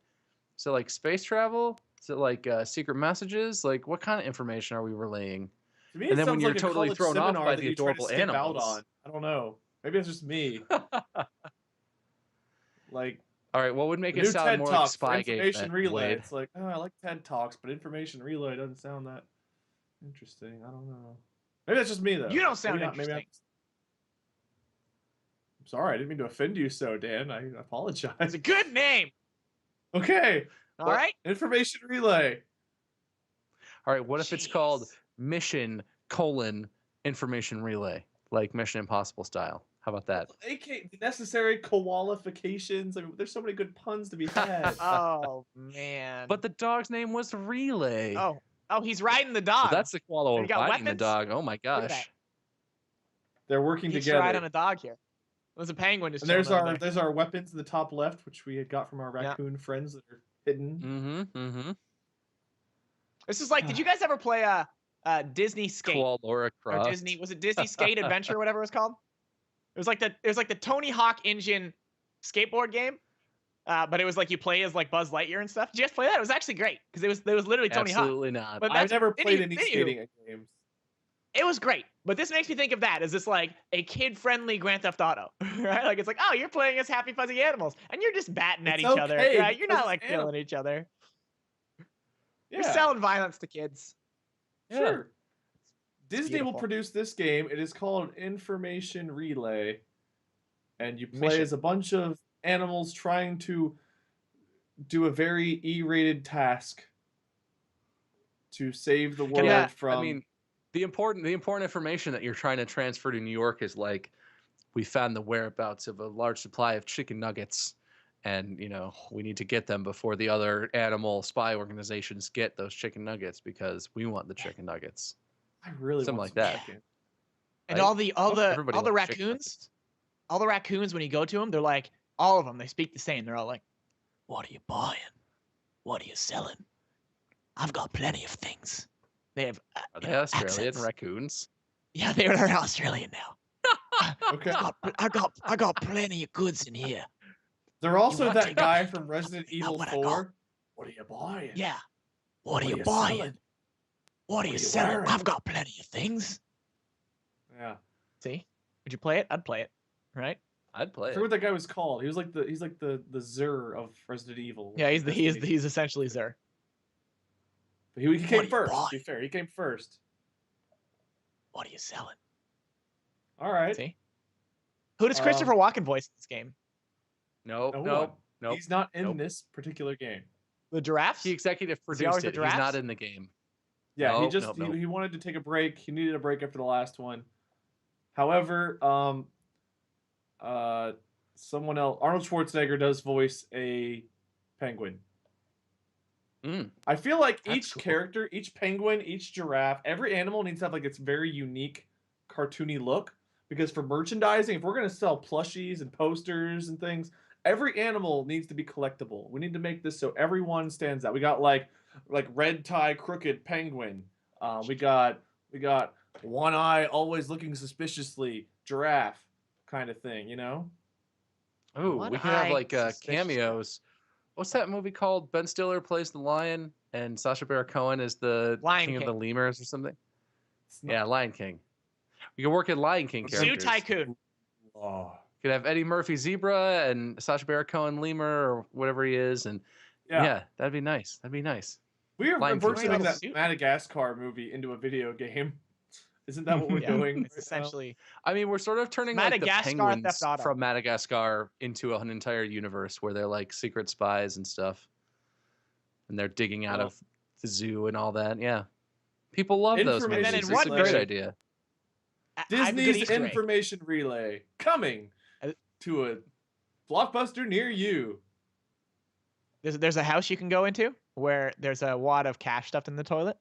Speaker 3: like space travel? Is it like secret messages? Like what kind of information are we relaying?
Speaker 1: To me,
Speaker 3: And
Speaker 1: it
Speaker 3: then when
Speaker 1: sounds
Speaker 3: you're
Speaker 1: like a
Speaker 3: totally
Speaker 1: college
Speaker 3: thrown off
Speaker 1: seminar
Speaker 3: by
Speaker 1: that
Speaker 3: the
Speaker 1: you try to
Speaker 3: adorable
Speaker 1: skip out
Speaker 3: animals.
Speaker 1: on. I don't know. Maybe it's just me. Like
Speaker 3: All right, what would make
Speaker 1: the
Speaker 3: it
Speaker 1: new
Speaker 3: sound
Speaker 1: TED
Speaker 3: more like
Speaker 1: Talks,
Speaker 3: spy game?
Speaker 1: information
Speaker 3: then,
Speaker 1: relay.
Speaker 3: Wade?
Speaker 1: It's like, oh, I like TED Talks, but information relay doesn't sound that interesting. I don't know. Maybe that's just me though.
Speaker 2: You don't sound
Speaker 1: Maybe not. Maybe
Speaker 2: interesting.
Speaker 1: I'm sorry. I didn't mean to offend you, so Dan. I apologize.
Speaker 2: It's a good name.
Speaker 1: Okay.
Speaker 2: All right.
Speaker 1: Information relay.
Speaker 3: All right, what if it's
Speaker 2: Jeez.
Speaker 3: called Mission: Information Relay, like Mission Impossible style? How about that?
Speaker 1: AK necessary qualifications. I mean, there's so many good puns to be had.
Speaker 2: Oh man.
Speaker 3: But the dog's name was Relay.
Speaker 2: oh, he's riding the
Speaker 3: So
Speaker 2: dog.
Speaker 3: that's the koala
Speaker 2: You got
Speaker 3: fighting the
Speaker 2: weapons?
Speaker 3: dog. Oh my
Speaker 2: Look at that.
Speaker 3: gosh.
Speaker 1: They're working
Speaker 2: He gets to
Speaker 1: together.
Speaker 2: ride on a dog here. There's a penguin just
Speaker 1: And there's
Speaker 2: chilling over
Speaker 1: our
Speaker 2: there.
Speaker 1: there's our weapons in the top left, which we had got from our raccoon friends that are hidden.
Speaker 3: Mm-hmm.
Speaker 2: This is like, did you guys ever play Disney Skate?
Speaker 3: Koala
Speaker 2: Or
Speaker 3: Croft.
Speaker 2: Disney, was it Disney Skate Adventure or whatever it was called? It was like the Tony Hawk engine skateboard game. But it was like you play as like Buzz Lightyear and stuff. Did you guys play that? It was actually great because it was literally Tony Hawk.
Speaker 3: Absolutely not.
Speaker 2: But
Speaker 1: I've never played
Speaker 2: didn't
Speaker 1: any
Speaker 2: even
Speaker 1: skating games.
Speaker 2: It was great, but this makes me think of that as this like a kid-friendly Grand Theft Auto, right? Like it's like, oh, you're playing as happy fuzzy animals, and you're just batting at
Speaker 1: It's
Speaker 2: each other,
Speaker 1: okay,
Speaker 2: right? You're
Speaker 1: because
Speaker 2: not like
Speaker 1: it's
Speaker 2: killing each other.
Speaker 1: Yeah,
Speaker 2: You're selling violence to kids.
Speaker 1: sure. Disney will
Speaker 2: beautiful.
Speaker 1: produce this game. It is called Information Relay, and you play
Speaker 2: Mission.
Speaker 1: as a bunch of animals trying to do a very E-rated task to save the world
Speaker 2: Yeah,
Speaker 1: from.
Speaker 3: I mean, the important information that you're trying to transfer to New York is like, we found the whereabouts of a large supply of chicken nuggets, and we need to get them before the other animal spy organizations get those chicken nuggets because we want the chicken nuggets.
Speaker 1: I really
Speaker 3: something
Speaker 1: want
Speaker 3: like
Speaker 1: some
Speaker 3: that.
Speaker 1: chicken.
Speaker 2: And
Speaker 3: Right?
Speaker 2: all
Speaker 3: Everybody
Speaker 2: the
Speaker 3: wants chicken
Speaker 2: raccoons, all the raccoons when you go to them, they're like, all of them, they speak the same. They're all like, "What are you buying? What are you selling? I've got plenty of things." They have
Speaker 3: Are they Australian
Speaker 2: accents.
Speaker 3: raccoons?
Speaker 2: Yeah, they're Australian now.
Speaker 1: Okay.
Speaker 2: I got plenty of goods in here.
Speaker 1: They're also
Speaker 2: want
Speaker 1: that
Speaker 2: to-
Speaker 1: guy from Resident
Speaker 2: You know
Speaker 1: Evil
Speaker 2: what I
Speaker 1: 4.
Speaker 2: got?
Speaker 1: What are you buying?
Speaker 2: Yeah. What are you
Speaker 1: you
Speaker 2: buying?
Speaker 1: selling?
Speaker 2: What are
Speaker 1: are
Speaker 2: you
Speaker 1: you
Speaker 2: selling?
Speaker 1: wearing?
Speaker 2: I've got plenty of things.
Speaker 1: Yeah.
Speaker 2: See, would you play it? I'd play it. Right?
Speaker 3: I'd
Speaker 1: I
Speaker 3: play
Speaker 1: forget
Speaker 3: it.
Speaker 1: what that guy was called. He's like the Zur of Resident Evil.
Speaker 2: Yeah, he's
Speaker 1: Destiny.
Speaker 2: he's essentially Zer.
Speaker 1: But he
Speaker 2: What
Speaker 1: came
Speaker 2: are you
Speaker 1: first. To
Speaker 2: buying?
Speaker 1: be fair, he came first.
Speaker 2: What are you selling?
Speaker 1: All right.
Speaker 2: See, who does Christopher Walken voice in this game?
Speaker 3: Nope,
Speaker 1: No one.
Speaker 3: nope, nope.
Speaker 1: He's not in
Speaker 3: Nope.
Speaker 1: this particular game.
Speaker 2: The giraffes?
Speaker 3: He executive
Speaker 2: Is he always
Speaker 3: produced
Speaker 2: the
Speaker 3: it. He's
Speaker 2: giraffes?
Speaker 3: not in the game.
Speaker 1: Yeah, he
Speaker 3: Nope,
Speaker 1: just
Speaker 3: nope, nope.
Speaker 1: he wanted to take a break. He needed a break after the last one. However, someone else, Arnold Schwarzenegger, does voice a penguin.
Speaker 3: Mm.
Speaker 1: I feel like
Speaker 3: That's
Speaker 1: each
Speaker 3: cool.
Speaker 1: character, each penguin, each giraffe, every animal needs to have like its very unique cartoony look. Because for merchandising, if we're gonna sell plushies and posters and things, every animal needs to be collectible. We need to make this so everyone stands out. We got like red tie crooked penguin. We got one eye always looking suspiciously giraffe kind of thing, you know?
Speaker 3: Ooh,
Speaker 2: One
Speaker 3: we can have
Speaker 2: eye
Speaker 3: like
Speaker 2: suspicious.
Speaker 3: cameos. What's that movie called? Ben Stiller plays the lion, and Sacha Baron Cohen is the
Speaker 2: Lion
Speaker 3: king of
Speaker 2: King.
Speaker 3: the lemurs or something.
Speaker 1: It's not-
Speaker 3: Yeah, Lion King. We can work in Lion King
Speaker 1: Zoo
Speaker 2: Zoo
Speaker 3: characters.
Speaker 2: Tycoon.
Speaker 1: Oh.
Speaker 3: Could have Eddie Murphy zebra and Sacha Baron Cohen lemur or whatever he is, and yeah, that'd be nice. That'd be nice.
Speaker 1: We are
Speaker 3: Lion King
Speaker 1: virtually making that
Speaker 2: suit.
Speaker 1: Madagascar movie into a video game. Isn't that what we're
Speaker 2: Yeah,
Speaker 1: doing?
Speaker 2: it's essentially
Speaker 3: I mean, we're sort of turning like the
Speaker 2: Madagascar
Speaker 3: penguins
Speaker 2: Theft Auto.
Speaker 3: from Madagascar into an entire universe where they're like secret spies and stuff, and they're digging out
Speaker 1: Well-
Speaker 3: of the zoo and all that. Yeah, people love those
Speaker 1: Information
Speaker 3: movies.
Speaker 2: And then in
Speaker 3: It's
Speaker 2: one
Speaker 3: a great
Speaker 1: relay.
Speaker 3: idea.
Speaker 2: I have a good
Speaker 1: Disney's
Speaker 2: Easter egg.
Speaker 1: information relay coming to a blockbuster near you.
Speaker 2: There's a house you can go into where there's a wad of cash stuffed in the toilet.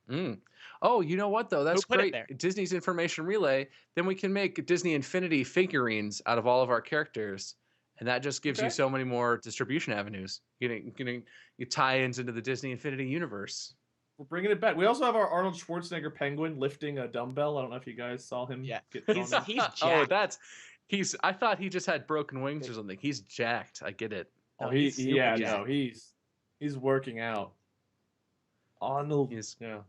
Speaker 3: Mm. Oh, you know what though? That's
Speaker 2: put it
Speaker 3: great.
Speaker 2: there?
Speaker 3: Disney's information relay. Then we can make Disney Infinity figurines out of all of our characters, and that just gives you
Speaker 1: Okay.
Speaker 3: so many more distribution avenues. Getting you tie-ins into the Disney Infinity universe.
Speaker 1: We're bringing it back. We also have our Arnold Schwarzenegger penguin lifting a dumbbell. I don't know if you guys saw him.
Speaker 2: Yeah.
Speaker 1: Get
Speaker 2: He's-
Speaker 1: thrown in.
Speaker 2: he's
Speaker 3: Oh,
Speaker 2: jacked.
Speaker 3: I thought he just had broken wings or something. He's jacked. I get it.
Speaker 1: Oh,
Speaker 2: No, he's super
Speaker 1: yeah,
Speaker 2: jacked.
Speaker 1: no, he's working out. Arnold,
Speaker 3: He's-
Speaker 1: yeah,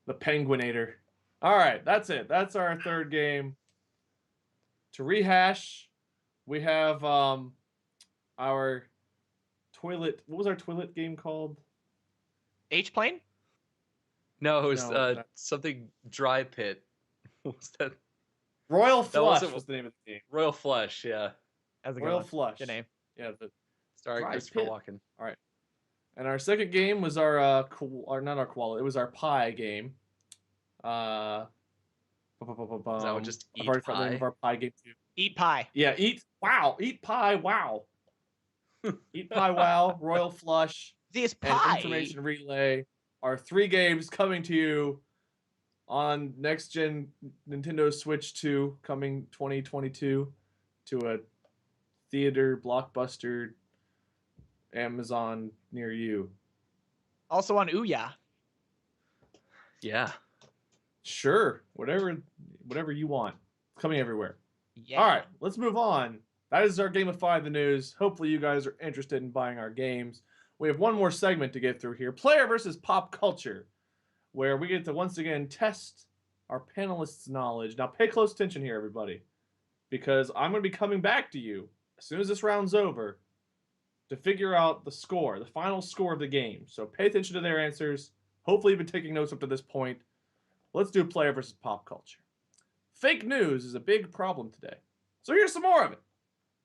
Speaker 1: the Penguinator. All right, that's it. That's our third game. To rehash, we have our toilet. What was our toilet game called?
Speaker 2: H plane?
Speaker 3: No, it was
Speaker 1: No, that-
Speaker 3: something dry pit. What's that?
Speaker 1: Royal
Speaker 3: That
Speaker 1: Flush
Speaker 3: wasn't-
Speaker 1: was the name of the game.
Speaker 3: Royal Flush. Yeah,
Speaker 2: That's a good
Speaker 1: Royal
Speaker 2: one.
Speaker 1: Flush.
Speaker 2: Good name.
Speaker 1: Yeah,
Speaker 3: starring
Speaker 1: Dry
Speaker 3: Christopher
Speaker 1: pit.
Speaker 3: Walken.
Speaker 1: and our second game was our or not our koala. It was our pie game.
Speaker 3: Is that what, just
Speaker 1: I've
Speaker 3: eat
Speaker 1: already forgotten the name
Speaker 3: pie?
Speaker 1: of our pie game too.
Speaker 2: Eat pie.
Speaker 1: Yeah, eat pie, wow. Eat pie, wow, Royal Flush,
Speaker 2: This
Speaker 1: and
Speaker 2: pie.
Speaker 1: Information Relay are 3 games coming to you on next gen Nintendo Switch 2 coming 2022 to a theater blockbuster Amazon near you.
Speaker 2: Also on Ouya.
Speaker 3: Yeah.
Speaker 1: Sure, whatever you want. It's coming everywhere.
Speaker 2: Yeah.
Speaker 1: All right, let's move on. That is our Game of 5 the news. Hopefully you guys are interested in buying our games. We have one more segment to get through here. Player versus pop culture, where we get to once again test our panelists' knowledge. Now pay close attention here, everybody, because I'm going to be coming back to you as soon as this round's over to figure out the score, the final score of the game. So pay attention to their answers. Hopefully you've been taking notes up to this point. Let's do player versus pop culture. Fake news is a big problem today. So here's some more of it.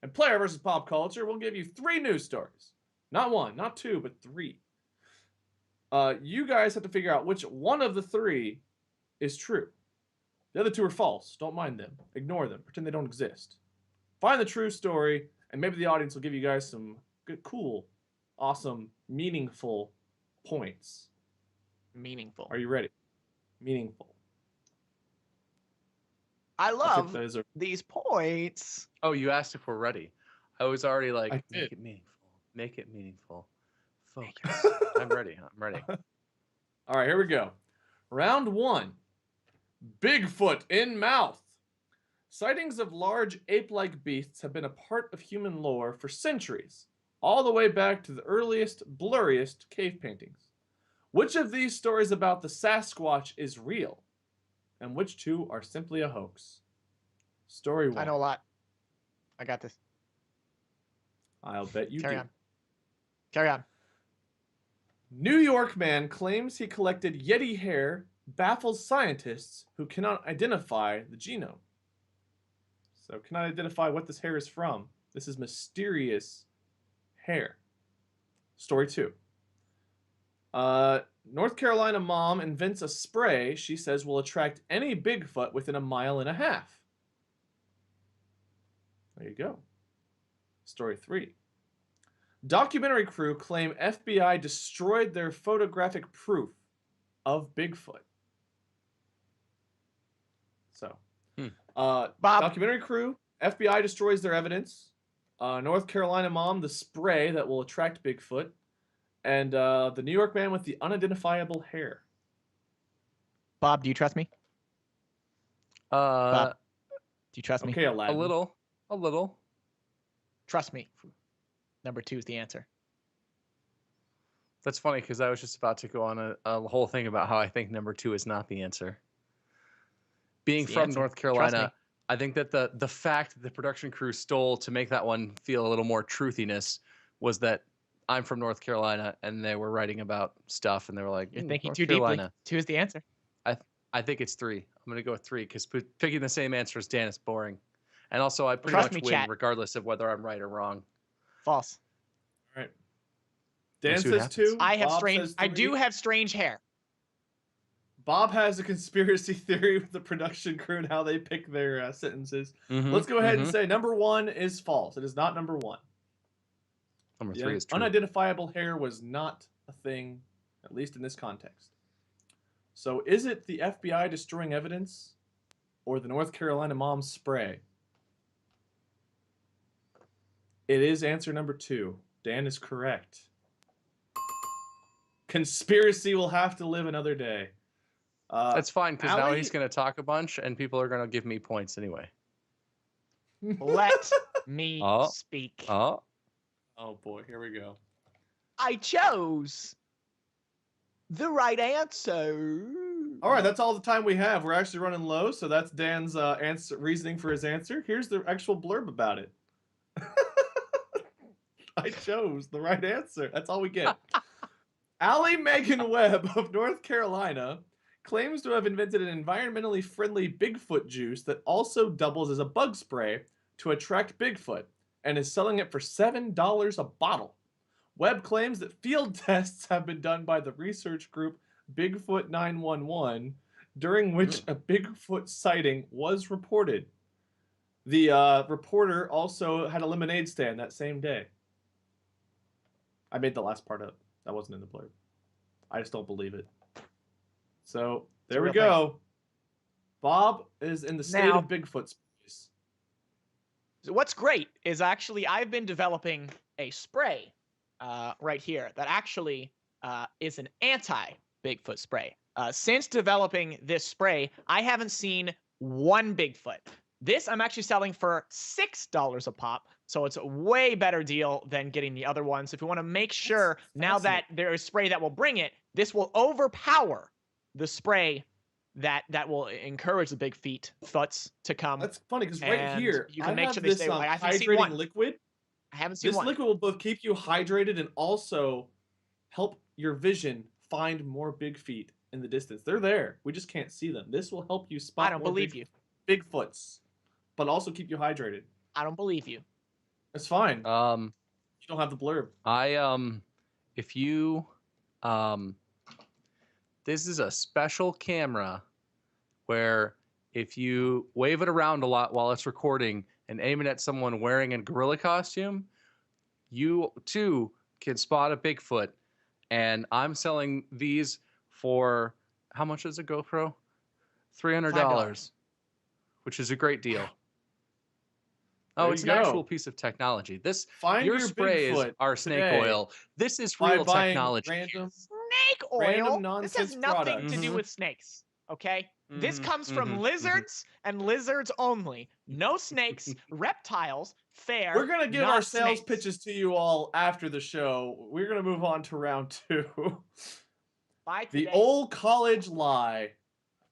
Speaker 1: And player versus pop culture, we'll give you 3 news stories. Not 1, not 2, but 3. You guys have to figure out which one of the 3 is true. The other 2 are false. Don't mind them. Ignore them. Pretend they don't exist. Find the true story, and maybe the audience will give you guys some good, cool, awesome, meaningful points.
Speaker 2: Meaningful.
Speaker 1: Are you ready? Meaningful.
Speaker 2: I
Speaker 1: I think
Speaker 2: love
Speaker 1: those are
Speaker 2: these points.
Speaker 3: Oh, you asked if we're ready. I was already like,
Speaker 1: I
Speaker 3: make
Speaker 1: did.
Speaker 3: it meaningful. Make it meaningful. Focus. I'm ready. I'm ready.
Speaker 1: All right, here we go. Round 1. Bigfoot in mouth. Sightings of large ape-like beasts have been a part of human lore for centuries, all the way back to the earliest, blurriest cave paintings. Which of these stories about the Sasquatch is real, and which two are simply a hoax? Story 1.
Speaker 2: I know a lot. I got this.
Speaker 1: I'll bet you
Speaker 2: Carry
Speaker 1: do.
Speaker 2: on. Carry on.
Speaker 1: New York man claims he collected Yeti hair, baffles scientists who cannot identify the genome. So, cannot identify what this hair is from. This is mysterious hair. Story 2. North Carolina mom invents a spray she says will attract any Bigfoot within a mile and a half. There you go. Story 3. Documentary crew claim FBI destroyed their photographic proof of Bigfoot. So,
Speaker 2: Bob.
Speaker 1: documentary crew, FBI destroys their evidence. North Carolina mom, the spray that will attract Bigfoot. And the New York man with the unidentifiable hair.
Speaker 2: Bob, do you trust me? Bob, do you trust me?
Speaker 1: Okay, Aladdin.
Speaker 3: A little.
Speaker 2: Trust me. Number 2 is the answer.
Speaker 3: That's funny because I was just about to go on a whole thing about how I think number 2 is not the answer. Being
Speaker 2: It's the
Speaker 3: from
Speaker 2: answer.
Speaker 3: North
Speaker 2: Trust me.
Speaker 3: Carolina, I think that the fact that the production crew stole to make that one feel a little more truthiness was that I'm from North Carolina and they were writing about stuff and they were like,
Speaker 2: You're
Speaker 3: "Ooh,
Speaker 2: thinking
Speaker 3: North
Speaker 2: too
Speaker 3: Carolina."
Speaker 2: deeply. 2 is the answer.
Speaker 3: I think it's 3. I'm going to go with 3 because picking the same answer as Dan is boring. And also, I pretty
Speaker 2: Trust
Speaker 3: much
Speaker 2: me,
Speaker 3: win
Speaker 2: chat.
Speaker 3: regardless of whether I'm right or wrong.
Speaker 2: False.
Speaker 1: All right. Dan
Speaker 3: We'll see what
Speaker 1: says 2.
Speaker 2: I have
Speaker 1: Bob
Speaker 2: strange.
Speaker 1: says
Speaker 2: I
Speaker 1: 3.
Speaker 2: do have strange hair.
Speaker 1: Bob has a conspiracy theory with the production crew and how they pick their sentences. Let's go ahead and say number 1 is false. It is not number 1.
Speaker 3: Number
Speaker 1: The
Speaker 3: 3 is true.
Speaker 1: unidentifiable hair was not a thing, at least in this context. So is it the FBI destroying evidence or the North Carolina mom spray? It is answer number 2. Dan is correct. Conspiracy will have to live another day.
Speaker 3: That's fine because now
Speaker 1: Allie-
Speaker 3: he's going to talk a bunch and people are going to give me points anyway.
Speaker 2: Let me
Speaker 3: Oh.
Speaker 2: speak.
Speaker 3: Oh,
Speaker 1: Oh boy, here we go.
Speaker 2: I chose the right answer.
Speaker 1: All right, that's all the time we have. We're actually running low, so that's Dan's reasoning for his answer. Here's the actual blurb about it. I chose the right answer. That's all we get. Allie Megan Webb of North Carolina claims to have invented an environmentally friendly Bigfoot juice that also doubles as a bug spray to attract Bigfoot and is selling it for $7 a bottle. Webb claims that field tests have been done by the research group Bigfoot 911, during which a Bigfoot sighting was reported. The reporter also had a lemonade stand that same day. I made the last part up. That wasn't in the blurb. I just don't believe it. So there we
Speaker 2: real thing.
Speaker 1: go. Bob is in the state
Speaker 2: Now-
Speaker 1: of Bigfoot space.
Speaker 2: So what's great is actually I've been developing a spray right here that actually is an anti-Bigfoot spray. Since developing this spray, I haven't seen one Bigfoot. This I'm actually selling for $6 a pop, so it's a way better deal than getting the other ones. If you want to make sure now that there is spray that will bring it, this will overpower the spray that will encourage the big foots to come.
Speaker 1: That's funny because right
Speaker 2: And
Speaker 1: here
Speaker 2: you can
Speaker 1: I
Speaker 2: make
Speaker 1: have
Speaker 2: sure they
Speaker 1: this
Speaker 2: stay away. I haven't seen
Speaker 1: hydrating
Speaker 2: one.
Speaker 1: liquid.
Speaker 2: I haven't seen
Speaker 1: This
Speaker 2: one.
Speaker 1: liquid will both keep you hydrated and also help your vision find more big feet in the distance. They're there. We just can't see them. This will help you spot
Speaker 2: I don't
Speaker 1: more
Speaker 2: believe you.
Speaker 1: Bigfoots, but also keep you hydrated.
Speaker 2: I don't believe you.
Speaker 1: It's fine. You don't have the blurb.
Speaker 3: if you this is a special camera where if you wave it around a lot while it's recording and aim it at someone wearing a gorilla costume, you too can spot a Bigfoot. And I'm selling these for how much is a GoPro? $300, which is a great deal.
Speaker 1: There
Speaker 3: Oh,
Speaker 1: you
Speaker 3: it's an
Speaker 1: go.
Speaker 3: actual piece of technology. This
Speaker 1: Find
Speaker 3: your
Speaker 1: your
Speaker 3: spray is
Speaker 1: Bigfoot
Speaker 3: our snake
Speaker 1: today
Speaker 3: oil. This is
Speaker 1: by
Speaker 3: real
Speaker 1: buying
Speaker 3: technology.
Speaker 1: random.
Speaker 2: Snake
Speaker 1: Random
Speaker 2: oil. This
Speaker 1: nonsense
Speaker 2: has nothing
Speaker 1: products.
Speaker 2: to do
Speaker 3: Mhm.
Speaker 2: with snakes. Okay? This
Speaker 3: Mhm,
Speaker 2: comes from
Speaker 3: mhm,
Speaker 2: lizards and lizards only. No snakes, reptiles, fair.
Speaker 1: We're gonna give
Speaker 2: not
Speaker 1: our sales
Speaker 2: snakes.
Speaker 1: pitches to you all after the show. We're gonna move on to round 2.
Speaker 2: By today.
Speaker 1: The old college lie.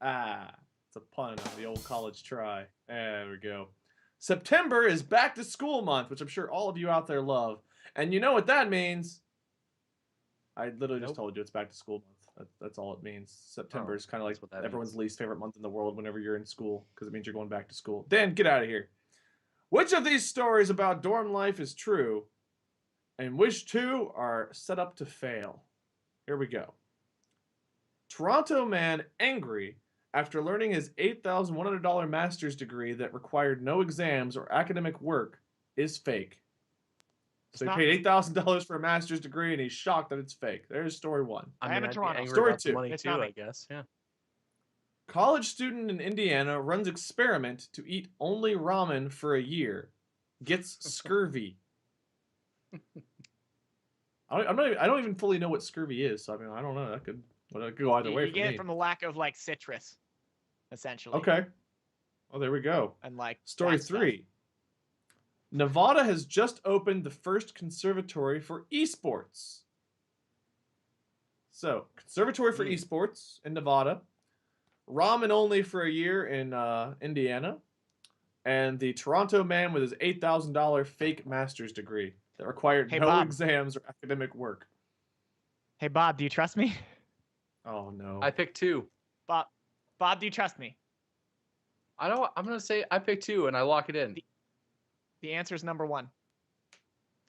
Speaker 1: Ah, it's a pun on the old college try. There we go. September is back to school month, which I'm sure all of you out there love. And you know what that means? I literally just told you it's back to school month. That's all it means. September is kind of like everyone's least favorite month in the world whenever you're in school, because it means you're going back to school. Dan, get out of here. Which of these stories about dorm life is true, and which two are set up to fail? Here we go. Toronto man angry after learning his $8,100 master's degree that required no exams or academic work is fake. So he paid $8,000 for a master's degree, and he's shocked that it's fake. There's story one.
Speaker 3: I
Speaker 2: am
Speaker 3: mean,
Speaker 2: in
Speaker 3: I'd be
Speaker 2: Toronto.
Speaker 3: angry
Speaker 1: Story
Speaker 3: about the
Speaker 1: two.
Speaker 3: money
Speaker 2: It's
Speaker 3: too,
Speaker 2: not me.
Speaker 3: I guess. Yeah.
Speaker 1: College student in Indiana runs experiment to eat only ramen for a year. Gets scurvy. I don't even fully know what scurvy is. So I mean, I don't know. That could go either way
Speaker 2: You
Speaker 1: for
Speaker 2: get
Speaker 1: me.
Speaker 2: it from the lack of like citrus, essentially.
Speaker 1: Okay. Oh, there we go.
Speaker 2: And like
Speaker 1: Story
Speaker 2: that stuff.
Speaker 1: 3. Nevada has just opened the first conservatory for esports. So, conservatory for esports in Nevada. Ramen only for a year in Indiana. And the Toronto man with his $8,000 fake master's degree that required no
Speaker 2: Bob.
Speaker 1: exams or academic work.
Speaker 2: Hey Bob, do you trust me?
Speaker 1: Oh, no.
Speaker 3: I picked 2.
Speaker 2: Bob, do you trust me?
Speaker 3: I'm gonna say I picked 2 and I lock it in.
Speaker 2: The answer is number 1.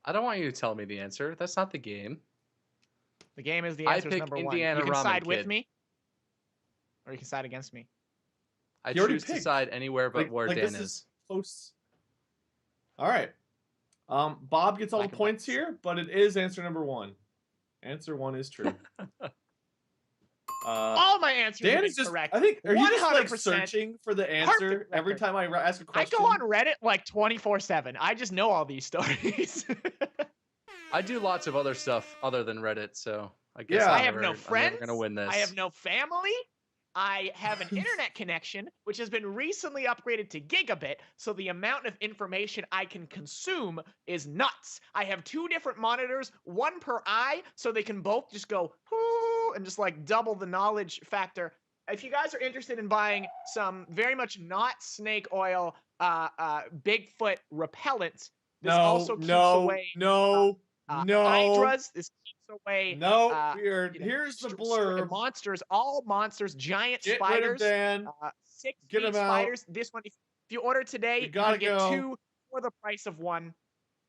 Speaker 3: I don't want you to tell me the answer. That's not the game.
Speaker 2: The game is the
Speaker 3: I
Speaker 2: answer is
Speaker 3: pick
Speaker 2: number
Speaker 3: Indiana
Speaker 2: 1. You can
Speaker 3: Ramen
Speaker 2: side with
Speaker 3: Kid.
Speaker 2: me, or you can side against me.
Speaker 3: I
Speaker 1: He already
Speaker 3: choose to
Speaker 1: picked.
Speaker 3: side anywhere but where Dan
Speaker 1: this
Speaker 3: is.
Speaker 1: close. All right. Bob gets all
Speaker 2: Black
Speaker 1: the
Speaker 2: and
Speaker 1: points
Speaker 2: whites.
Speaker 1: here, but it is answer number 1. Answer 1 is true.
Speaker 2: All my answers
Speaker 1: Dan
Speaker 2: are
Speaker 1: is just,
Speaker 2: incorrect.
Speaker 1: I think, are you just like
Speaker 2: 100%
Speaker 1: searching for the answer
Speaker 2: perfect
Speaker 1: every
Speaker 2: record.
Speaker 1: time I ask a
Speaker 2: I
Speaker 1: question?
Speaker 2: go on Reddit like 24/7. I just know all these stories.
Speaker 3: I do lots of other stuff other than Reddit, so I guess
Speaker 1: Yeah.
Speaker 2: I
Speaker 3: I'm
Speaker 2: have
Speaker 3: never,
Speaker 2: no
Speaker 3: I'm
Speaker 2: friends.
Speaker 3: never gonna win this.
Speaker 2: I have no family. I have an internet connection, which has been recently upgraded to gigabit, so the amount of information I can consume is nuts. I have 2 different monitors, 1 per eye, so they can both just go whoo and just like double the knowledge factor. If you guys are interested in buying some very much not snake oil, Bigfoot repellents, this also keeps away hydras. This keeps away
Speaker 1: weird. Here's the blurb.
Speaker 2: monsters, all monsters, giant
Speaker 1: Get
Speaker 2: spiders,
Speaker 1: rid of Dan.
Speaker 2: 6
Speaker 1: Get
Speaker 2: feet
Speaker 1: him out.
Speaker 2: spiders. This one, if you order today, you
Speaker 1: gotta
Speaker 2: can get
Speaker 1: go.
Speaker 2: 2 for the price of 1.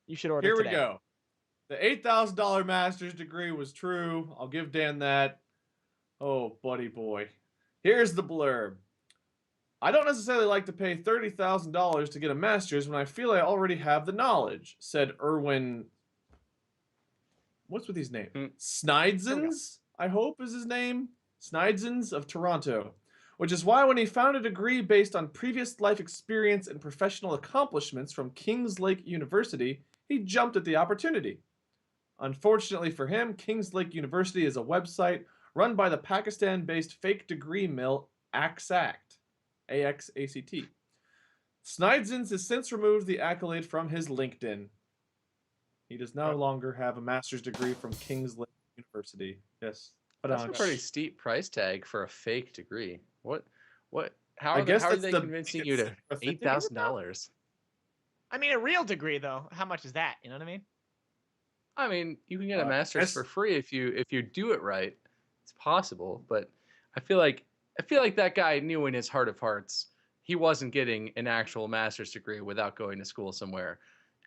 Speaker 2: You should order
Speaker 1: Here we
Speaker 2: today.
Speaker 1: go. The $8,000 master's degree was true. I'll give Dan that. Oh, buddy boy. Here's the blurb. I don't necessarily like to pay $30,000 to get a master's when I feel I already have the knowledge, said Erwin. What's with his name? Snidesons, I hope is his name. Snidesons of Toronto. Which is why when he found a degree based on previous life experience and professional accomplishments from Kings Lake University, he jumped at the opportunity. Unfortunately for him, Kings Lake University is a website run by the Pakistan-based fake degree mill AXACT. A-X-A-C-T. Snidesons has since removed the accolade from his LinkedIn. He does no longer have a master's degree from Kings Lake University. Yes. But
Speaker 3: That's a pretty steep price tag for a fake degree. What? How
Speaker 1: I
Speaker 3: are
Speaker 1: guess
Speaker 3: they
Speaker 1: that's the
Speaker 3: convincing you to
Speaker 1: biggest
Speaker 3: $8,000?
Speaker 2: I mean, a real degree though, how much is that? You know what I mean?
Speaker 3: I mean, you can get a master's for free if you do it right. It's possible, but I feel like that guy knew in his heart of hearts he wasn't getting an actual master's degree without going to school somewhere.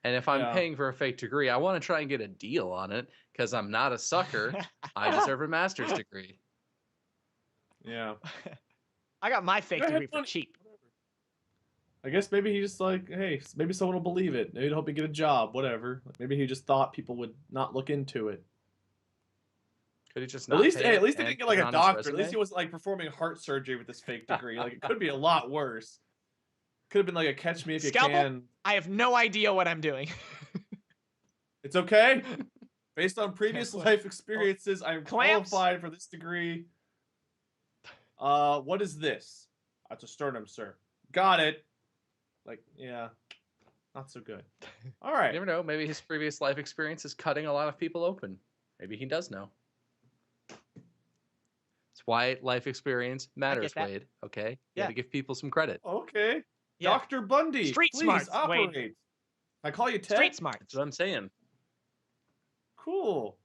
Speaker 3: And if I'm paying for a fake degree, I want to try and get a deal on it because I'm not a sucker. I deserve a master's degree.
Speaker 1: Yeah.
Speaker 2: I got my fake degree for cheap.
Speaker 1: I guess maybe he just like, hey, maybe someone will believe it. Maybe it'll help me get a job, whatever. Maybe he just thought people would not look into it.
Speaker 3: Could he just
Speaker 1: At
Speaker 3: not
Speaker 1: least
Speaker 3: pay it
Speaker 1: he didn't
Speaker 3: and
Speaker 1: get like
Speaker 3: put it
Speaker 1: a
Speaker 3: on his
Speaker 1: doctor. At least
Speaker 3: resume?
Speaker 1: he wasn't like performing heart surgery with this fake degree. Like it could be a lot worse. Could have been like a catch me if you
Speaker 2: Scalpel?
Speaker 1: can.
Speaker 2: I have no idea what I'm doing.
Speaker 1: It's okay. Based on previous
Speaker 2: What?
Speaker 1: life experiences, I'm
Speaker 2: Clamps?
Speaker 1: qualified for this degree. What is this? That's a sternum, sir. Got it. Like, yeah. Not so good. All right.
Speaker 3: You never know. Maybe his previous life experience is cutting a lot of people open. Maybe he does know. That's why life experience matters,
Speaker 2: that.
Speaker 3: Wade. Okay, you
Speaker 2: Yeah.
Speaker 3: gotta give people some credit.
Speaker 1: Okay.
Speaker 2: Yeah.
Speaker 1: Dr. Bundy,
Speaker 2: Street
Speaker 1: please
Speaker 2: smarts, Wade.
Speaker 1: operate. I call you Ted?
Speaker 2: Street smarts.
Speaker 3: That's what I'm saying.
Speaker 1: Cool.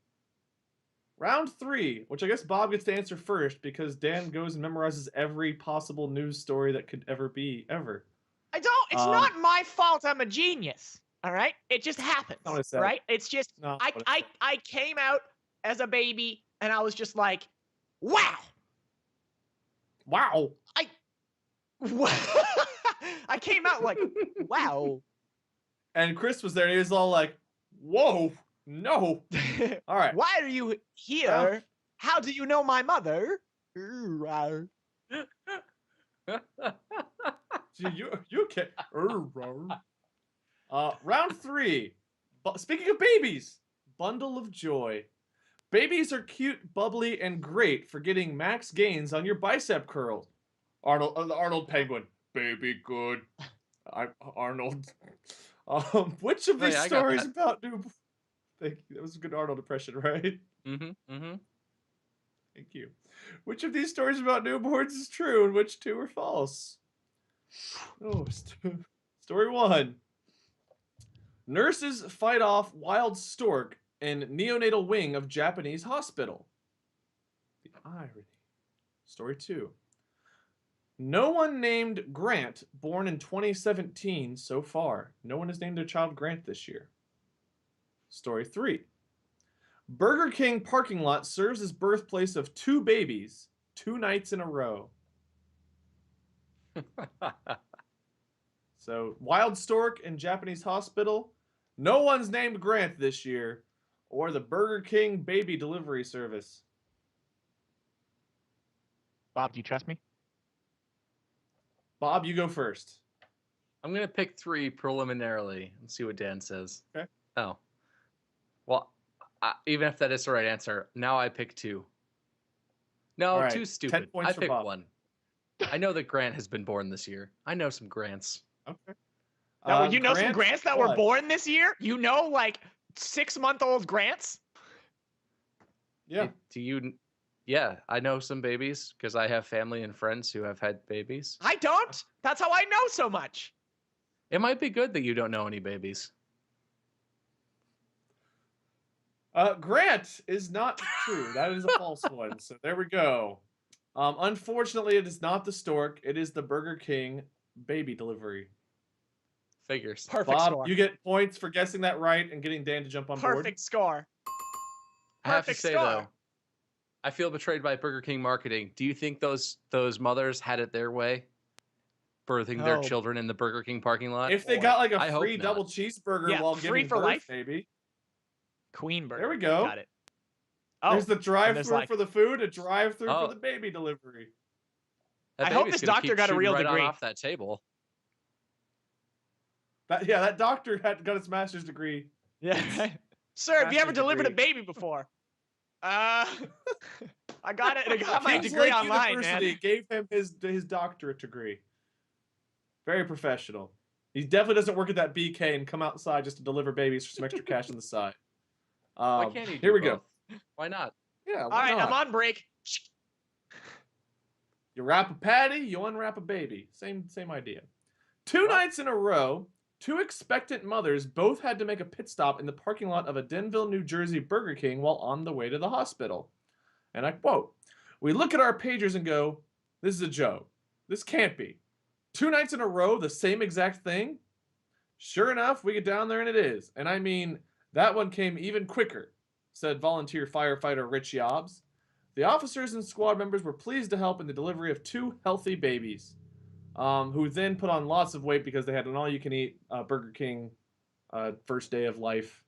Speaker 1: Round 3, which I guess Bob gets to answer first because Dan goes and memorizes every possible news story that could ever be, ever.
Speaker 2: I don't. It's not my fault. I'm a genius. All right. It just happens.
Speaker 1: Not what I said.
Speaker 2: Right. It's just
Speaker 1: Not what I said.
Speaker 2: I came out as a baby and I was just like, wow.
Speaker 1: Wow.
Speaker 2: I came out like, wow.
Speaker 1: And Chris was there and he was all like, whoa, no. All right.
Speaker 2: Why are you here?
Speaker 1: Well,
Speaker 2: How do you know my mother? Round
Speaker 1: you can't. Round 3. Speaking of babies, bundle of joy. Babies are cute, bubbly, and great for getting max gains on your bicep curls. The Arnold Penguin, baby good. Arnold. Which of these
Speaker 3: yeah, I got
Speaker 1: stories
Speaker 3: that.
Speaker 1: about new? Thank you. That was a good Arnold impression, right? Thank you. Which of these stories about newborns is true and which two are false? Oh, story 1. Nurses fight off wild stork in neonatal wing of Japanese hospital. The irony. Story 2. No one named Grant born in 2017 so far. No one has named their child Grant this year. Story 3. Burger King parking lot serves as birthplace of 2 babies 2 nights in a row. So, wild stork in Japanese hospital. No one's named Grant this year. Or the Burger King baby delivery service.
Speaker 2: Bob, do you trust me?
Speaker 1: Bob, you go first.
Speaker 3: I'm gonna pick 3 preliminarily and see what Dan says.
Speaker 1: Okay.
Speaker 3: Oh. Well, even if that is the right answer, now I pick 2. No,
Speaker 1: All right,
Speaker 3: too
Speaker 1: 10
Speaker 3: stupid.
Speaker 1: points
Speaker 3: I
Speaker 1: for
Speaker 3: pick
Speaker 1: Bob.
Speaker 3: 1. I know that Grant has been born this year. I know some Grants.
Speaker 1: Okay.
Speaker 2: No, you know some
Speaker 1: Grant,
Speaker 2: Grants that were
Speaker 1: what?
Speaker 2: born this year? You know, like 6-month-old Grants?
Speaker 1: Yeah.
Speaker 3: Do you? Yeah, I know some babies because I have family and friends who have had babies.
Speaker 2: I don't. That's how I know so much.
Speaker 3: It might be good that you don't know any babies.
Speaker 1: Grant is not true. That is a false one. So there we go. Unfortunately, it is not the stork. It is the Burger King baby delivery.
Speaker 3: Figures.
Speaker 2: Perfect
Speaker 1: Bob,
Speaker 2: score.
Speaker 1: you get points for guessing that right and getting Dan to jump on board.
Speaker 2: Perfect score.
Speaker 3: I have to
Speaker 2: Perfect
Speaker 3: say
Speaker 2: score.
Speaker 3: though, I feel betrayed by Burger King marketing. Do you think those mothers had it their way, birthing their
Speaker 2: Oh.
Speaker 3: children in the Burger King parking lot?
Speaker 1: If they
Speaker 2: boy.
Speaker 1: got like
Speaker 3: I
Speaker 1: a
Speaker 3: hope
Speaker 1: free
Speaker 3: not.
Speaker 1: double cheeseburger
Speaker 2: Yeah,
Speaker 1: while
Speaker 2: free
Speaker 1: giving
Speaker 2: for
Speaker 1: birth,
Speaker 2: life.
Speaker 1: maybe.
Speaker 2: Queen Burger.
Speaker 1: There we go.
Speaker 2: Got it. Oh,
Speaker 1: There's the drive-through
Speaker 2: like-
Speaker 1: for the food, a drive-through
Speaker 3: Oh.
Speaker 1: for the baby delivery.
Speaker 3: That
Speaker 2: I hope
Speaker 3: baby's
Speaker 2: this
Speaker 3: gonna
Speaker 2: doctor
Speaker 3: keep
Speaker 2: got a
Speaker 3: shooting
Speaker 2: real
Speaker 3: right
Speaker 2: degree.
Speaker 3: on off that table.
Speaker 1: That doctor got his master's degree.
Speaker 2: Yeah. Sir, have you ever
Speaker 1: Master's
Speaker 2: delivered a
Speaker 1: degree.
Speaker 2: baby before? I got it. I got my
Speaker 1: Kings
Speaker 2: degree
Speaker 1: Lake
Speaker 2: online,
Speaker 1: University
Speaker 2: man.
Speaker 1: gave him his doctorate degree. Very professional. He definitely doesn't work at that BK and come outside just to deliver babies for some extra cash on the side.
Speaker 3: Why can't he do
Speaker 1: Here we
Speaker 3: both?
Speaker 1: go.
Speaker 3: Why not?
Speaker 1: Yeah.
Speaker 2: All
Speaker 1: why
Speaker 2: right,
Speaker 1: not?
Speaker 2: I'm on break.
Speaker 1: You wrap a patty, you unwrap a baby. Same idea. 2 nights in a row, 2 expectant mothers both had to make a pit stop in the parking lot of a Denville, New Jersey Burger King while on the way to the hospital. And I quote, "We look at our pagers and go, this is a joke. This can't be. 2 nights in a row, the same exact thing? Sure enough, we get down there and it is. And I mean, that one came even quicker," said volunteer firefighter Rich Yobbs. The officers and squad members were pleased to help in the delivery of 2 healthy babies, who then put on lots of weight because they had an all-you-can-eat Burger King first day of life.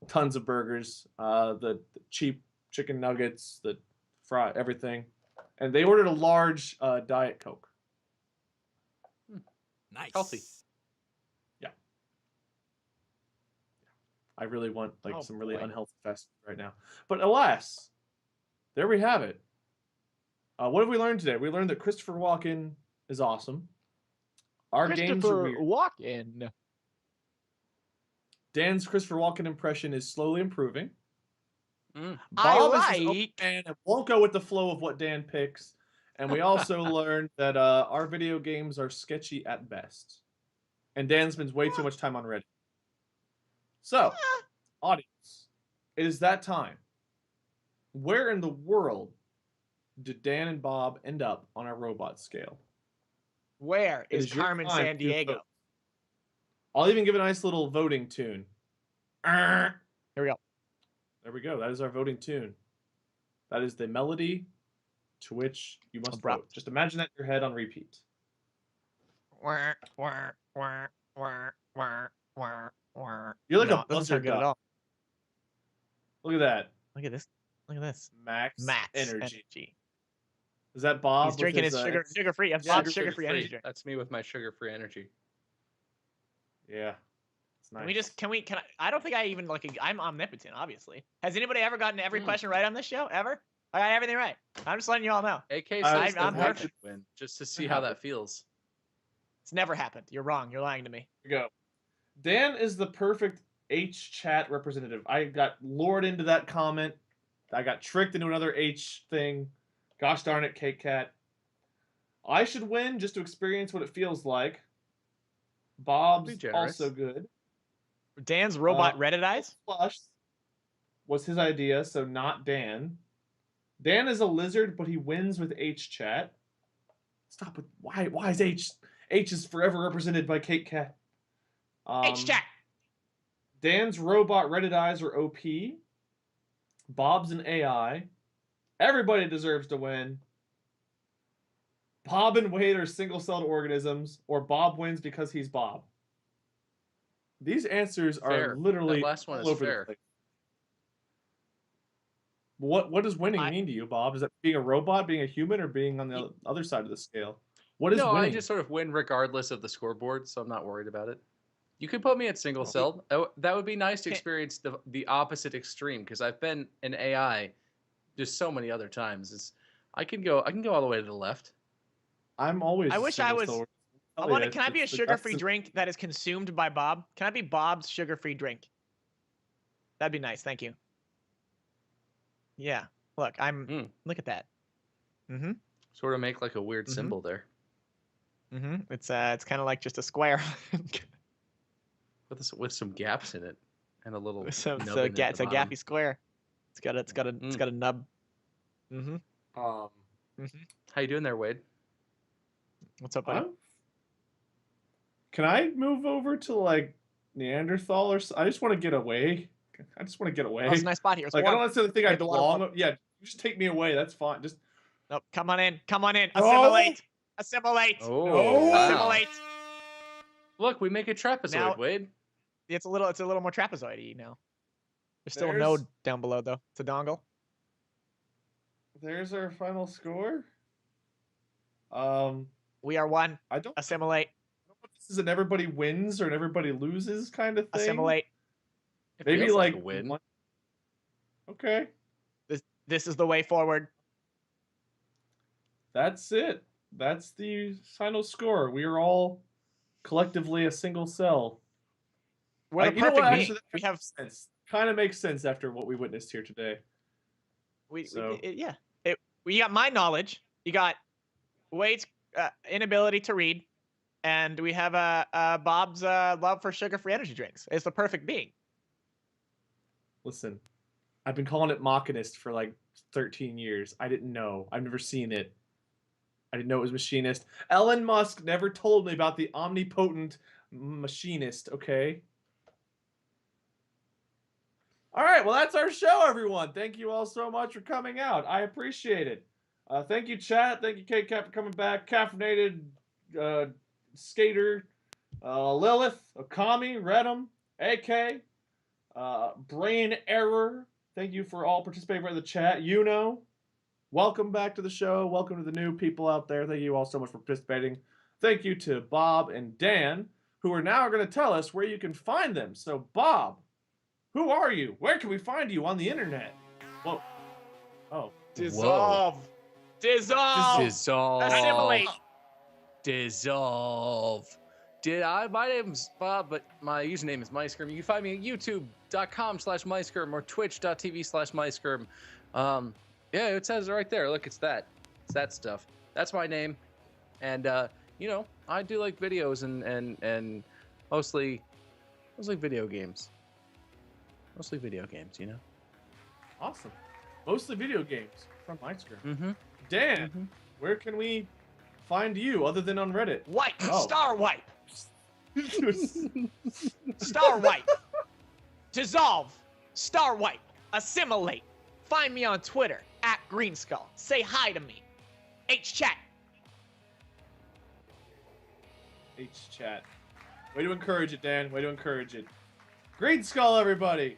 Speaker 1: Tons of burgers, the cheap chicken nuggets, the fry, everything. And they ordered a large Diet Coke.
Speaker 4: Nice.
Speaker 3: Healthy.
Speaker 1: I really want
Speaker 2: Oh,
Speaker 1: some really
Speaker 2: boy.
Speaker 1: unhealthy fast food right now. But alas, there we have it. What have we learned today? We learned that Christopher Walken is awesome. Our games are weird.
Speaker 2: Walken.
Speaker 1: Dan's Christopher Walken impression is slowly improving. Bob is his own
Speaker 2: like.
Speaker 1: man and won't go with the flow of what Dan picks. And we also learned that our video games are sketchy at best. And Dan spends way too much time on Reddit. So, audience, it is that time. Where in the world did Dan and Bob end up on our robot scale?
Speaker 2: Where
Speaker 1: It
Speaker 2: is
Speaker 1: your
Speaker 2: Carmen
Speaker 1: time
Speaker 2: San
Speaker 1: to
Speaker 2: Diego?
Speaker 1: vote. I'll even give a nice little voting tune.
Speaker 2: Here we go.
Speaker 1: There we go. That is our voting tune. That is the melody to which you must
Speaker 2: Abrupt.
Speaker 1: vote. Just imagine that in your head on repeat.
Speaker 2: Wah, wah, wah, wah, wah, wah, wah.
Speaker 1: You're like
Speaker 2: No,
Speaker 1: a
Speaker 2: it doesn't sound
Speaker 1: buzzard
Speaker 2: good at
Speaker 1: duck.
Speaker 2: all.
Speaker 1: Look at that.
Speaker 2: Look at this. Look at this.
Speaker 1: Max energy.
Speaker 2: energy.
Speaker 1: Is that Bob?
Speaker 2: He's drinking his sugar-free. That's Bob's sugar-free energy drink.
Speaker 3: That's me with my sugar-free energy.
Speaker 1: Yeah. It's nice.
Speaker 2: Can I don't think I even I'm omnipotent, obviously. Has anybody ever gotten every question right on this show? Ever? I got everything right. I'm just letting you all know.
Speaker 3: AK
Speaker 1: I'm
Speaker 3: says
Speaker 2: perfect.
Speaker 3: perfect. Win, just to see how that feels.
Speaker 2: It's never happened. You're wrong. You're lying to me.
Speaker 1: Here we go. Dan is the perfect H chat representative. I got lured into that comment. I got tricked into another H thing. Gosh darn it, Cake Cat. I should win just to experience what it feels like. Bob's also good.
Speaker 2: Dan's robot Reddit eyes?
Speaker 1: Flush was his idea, so not Dan. Dan is a lizard, but he wins with H chat. Stop with why is H is forever represented by Cake Cat.
Speaker 2: H chat.
Speaker 1: Dan's robot Reddit eyes are OP. Bob's an AI. Everybody deserves to win. Bob and Wade are single-celled organisms, or Bob wins because he's Bob. These answers are literally
Speaker 3: that last one
Speaker 1: all
Speaker 3: is
Speaker 1: over
Speaker 3: fair.
Speaker 1: the place. What does winning mean to you, Bob? Is that being a robot, being a human, or being on the other side of the scale? What is winning?
Speaker 3: I just sort of win regardless of the scoreboard, so I'm not worried about it. You could put me at single cell. That would be nice to experience the opposite extreme, because I've been an AI just so many other times. I can go all the way to the left.
Speaker 1: I'm always.
Speaker 2: I wish I was.
Speaker 1: Can
Speaker 2: I be a sugar-free drink that is consumed by Bob? Can I be Bob's sugar-free drink? That'd be nice. Thank you. Yeah. Look, look at that. Mm-hmm.
Speaker 3: Sort of make like a weird symbol there.
Speaker 2: Mm-hmm. It's kind of like just a square.
Speaker 3: with some gaps in it and a little.
Speaker 2: It's a gappy square. It's got a nub. Mm-hmm.
Speaker 3: How you doing there, Wade?
Speaker 2: What's up, buddy?
Speaker 1: Can I move over to like Neanderthal or? I just want to get away. I just want to get away.
Speaker 2: Oh, it's a nice spot here. It's
Speaker 1: like
Speaker 2: warm.
Speaker 1: I don't necessarily think I belong. Yeah, just take me away. That's fine. Just.
Speaker 2: Nope. Come on in. Come on in. Assimilate. Assimilate.
Speaker 3: Oh,
Speaker 1: no.
Speaker 3: Wow.
Speaker 2: Assimilate.
Speaker 3: Look, we make a trapezoid,
Speaker 2: Now,
Speaker 3: Wade.
Speaker 2: It's a little more trapezoid-y now. There's still a node down below though. It's a dongle.
Speaker 1: There's our final score.
Speaker 2: We are one.
Speaker 1: I don't
Speaker 2: assimilate.
Speaker 1: I don't know if this is an everybody wins or an everybody loses kind of thing.
Speaker 2: Assimilate.
Speaker 1: Maybe like
Speaker 3: a win.
Speaker 1: Okay.
Speaker 2: This is the way forward.
Speaker 1: That's it. That's the final score. We are all collectively a single cell.
Speaker 2: We're the perfect being.
Speaker 1: We have sense. Kind of makes sense after what we witnessed here today.
Speaker 2: We got my knowledge. You got Wade's inability to read, and we have Bob's love for sugar-free energy drinks. It's the perfect being.
Speaker 1: Listen, I've been calling it Machinist for like 13 years. I didn't know. I've never seen it. I didn't know it was Machinist. Elon Musk never told me about the omnipotent Machinist, okay? All right, well, that's our show, everyone. Thank you all so much for coming out. I appreciate it. Thank you, chat. Thank you, K-Cap, for coming back. Caffeinated Skater, Lilith, Okami, Redum, AK, Brain Error. Thank you for all participating in the chat. Welcome back to the show. Welcome to the new people out there. Thank you all so much for participating. Thank you to Bob and Dan, who are now going to tell us where you can find them. So, Bob, who are you? Where can we find you on the internet? Whoa. Oh.
Speaker 2: Dissolve. Whoa. Dissolve.
Speaker 3: Dissolve.
Speaker 2: Assimilate.
Speaker 3: Dissolve. My name's Bob, but my username is Muyskerm. You can find me at youtube.com/Muyskerm or twitch.tv/Muyskerm. Yeah, it says it right there. Look, it's that stuff. That's my name. And you know, I do like videos and mostly video games. Mostly video games, you know.
Speaker 1: Awesome. Mostly video games from Muyskerm.
Speaker 3: Mm-hmm.
Speaker 1: Dan, where can we find you other than on Reddit?
Speaker 2: Wipe.
Speaker 1: Oh.
Speaker 2: Star wipe. Star wipe. Dissolve. Star wipe. Assimilate. Find me on Twitter at Greenskull. Say hi to me. H-chat.
Speaker 1: H-chat. Way to encourage it, Dan. Way to encourage it. Greenskull, everybody.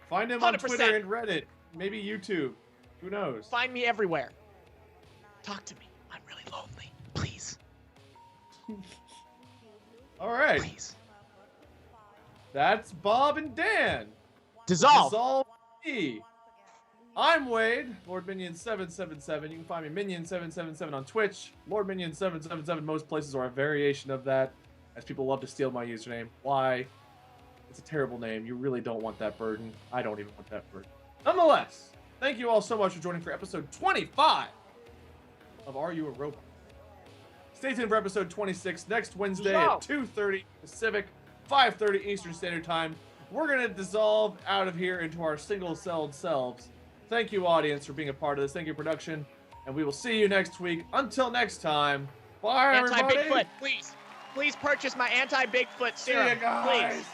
Speaker 1: Find him on
Speaker 2: 100%.
Speaker 1: Twitter and Reddit. Maybe YouTube. Who knows?
Speaker 2: Find me everywhere. Talk to me. I'm really lonely. Please.
Speaker 1: All right.
Speaker 2: Please.
Speaker 1: That's Bob and Dan.
Speaker 2: Dissolve.
Speaker 1: Dissolve me. I'm Wade, LordMinion777. You can find me Minion777 on Twitch, LordMinion777 most places, or a variation of that, as people love to steal my username. Why? It's a terrible name. You really don't want that burden. I don't even want that burden. Nonetheless, thank you all so much for joining for episode 25 of Are You a Robot? Stay tuned for episode 26 next Wednesday at 2:30 Pacific, 5:30 Eastern Standard Time. We're going to dissolve out of here into our single-celled selves. Thank you, audience, for being a part of this. Thank you, production. And we will see you next week. Until next time, bye, everybody.
Speaker 2: Anti-Bigfoot, please. Please purchase my anti-Bigfoot
Speaker 1: See
Speaker 2: serum.
Speaker 1: you guys.
Speaker 2: Please.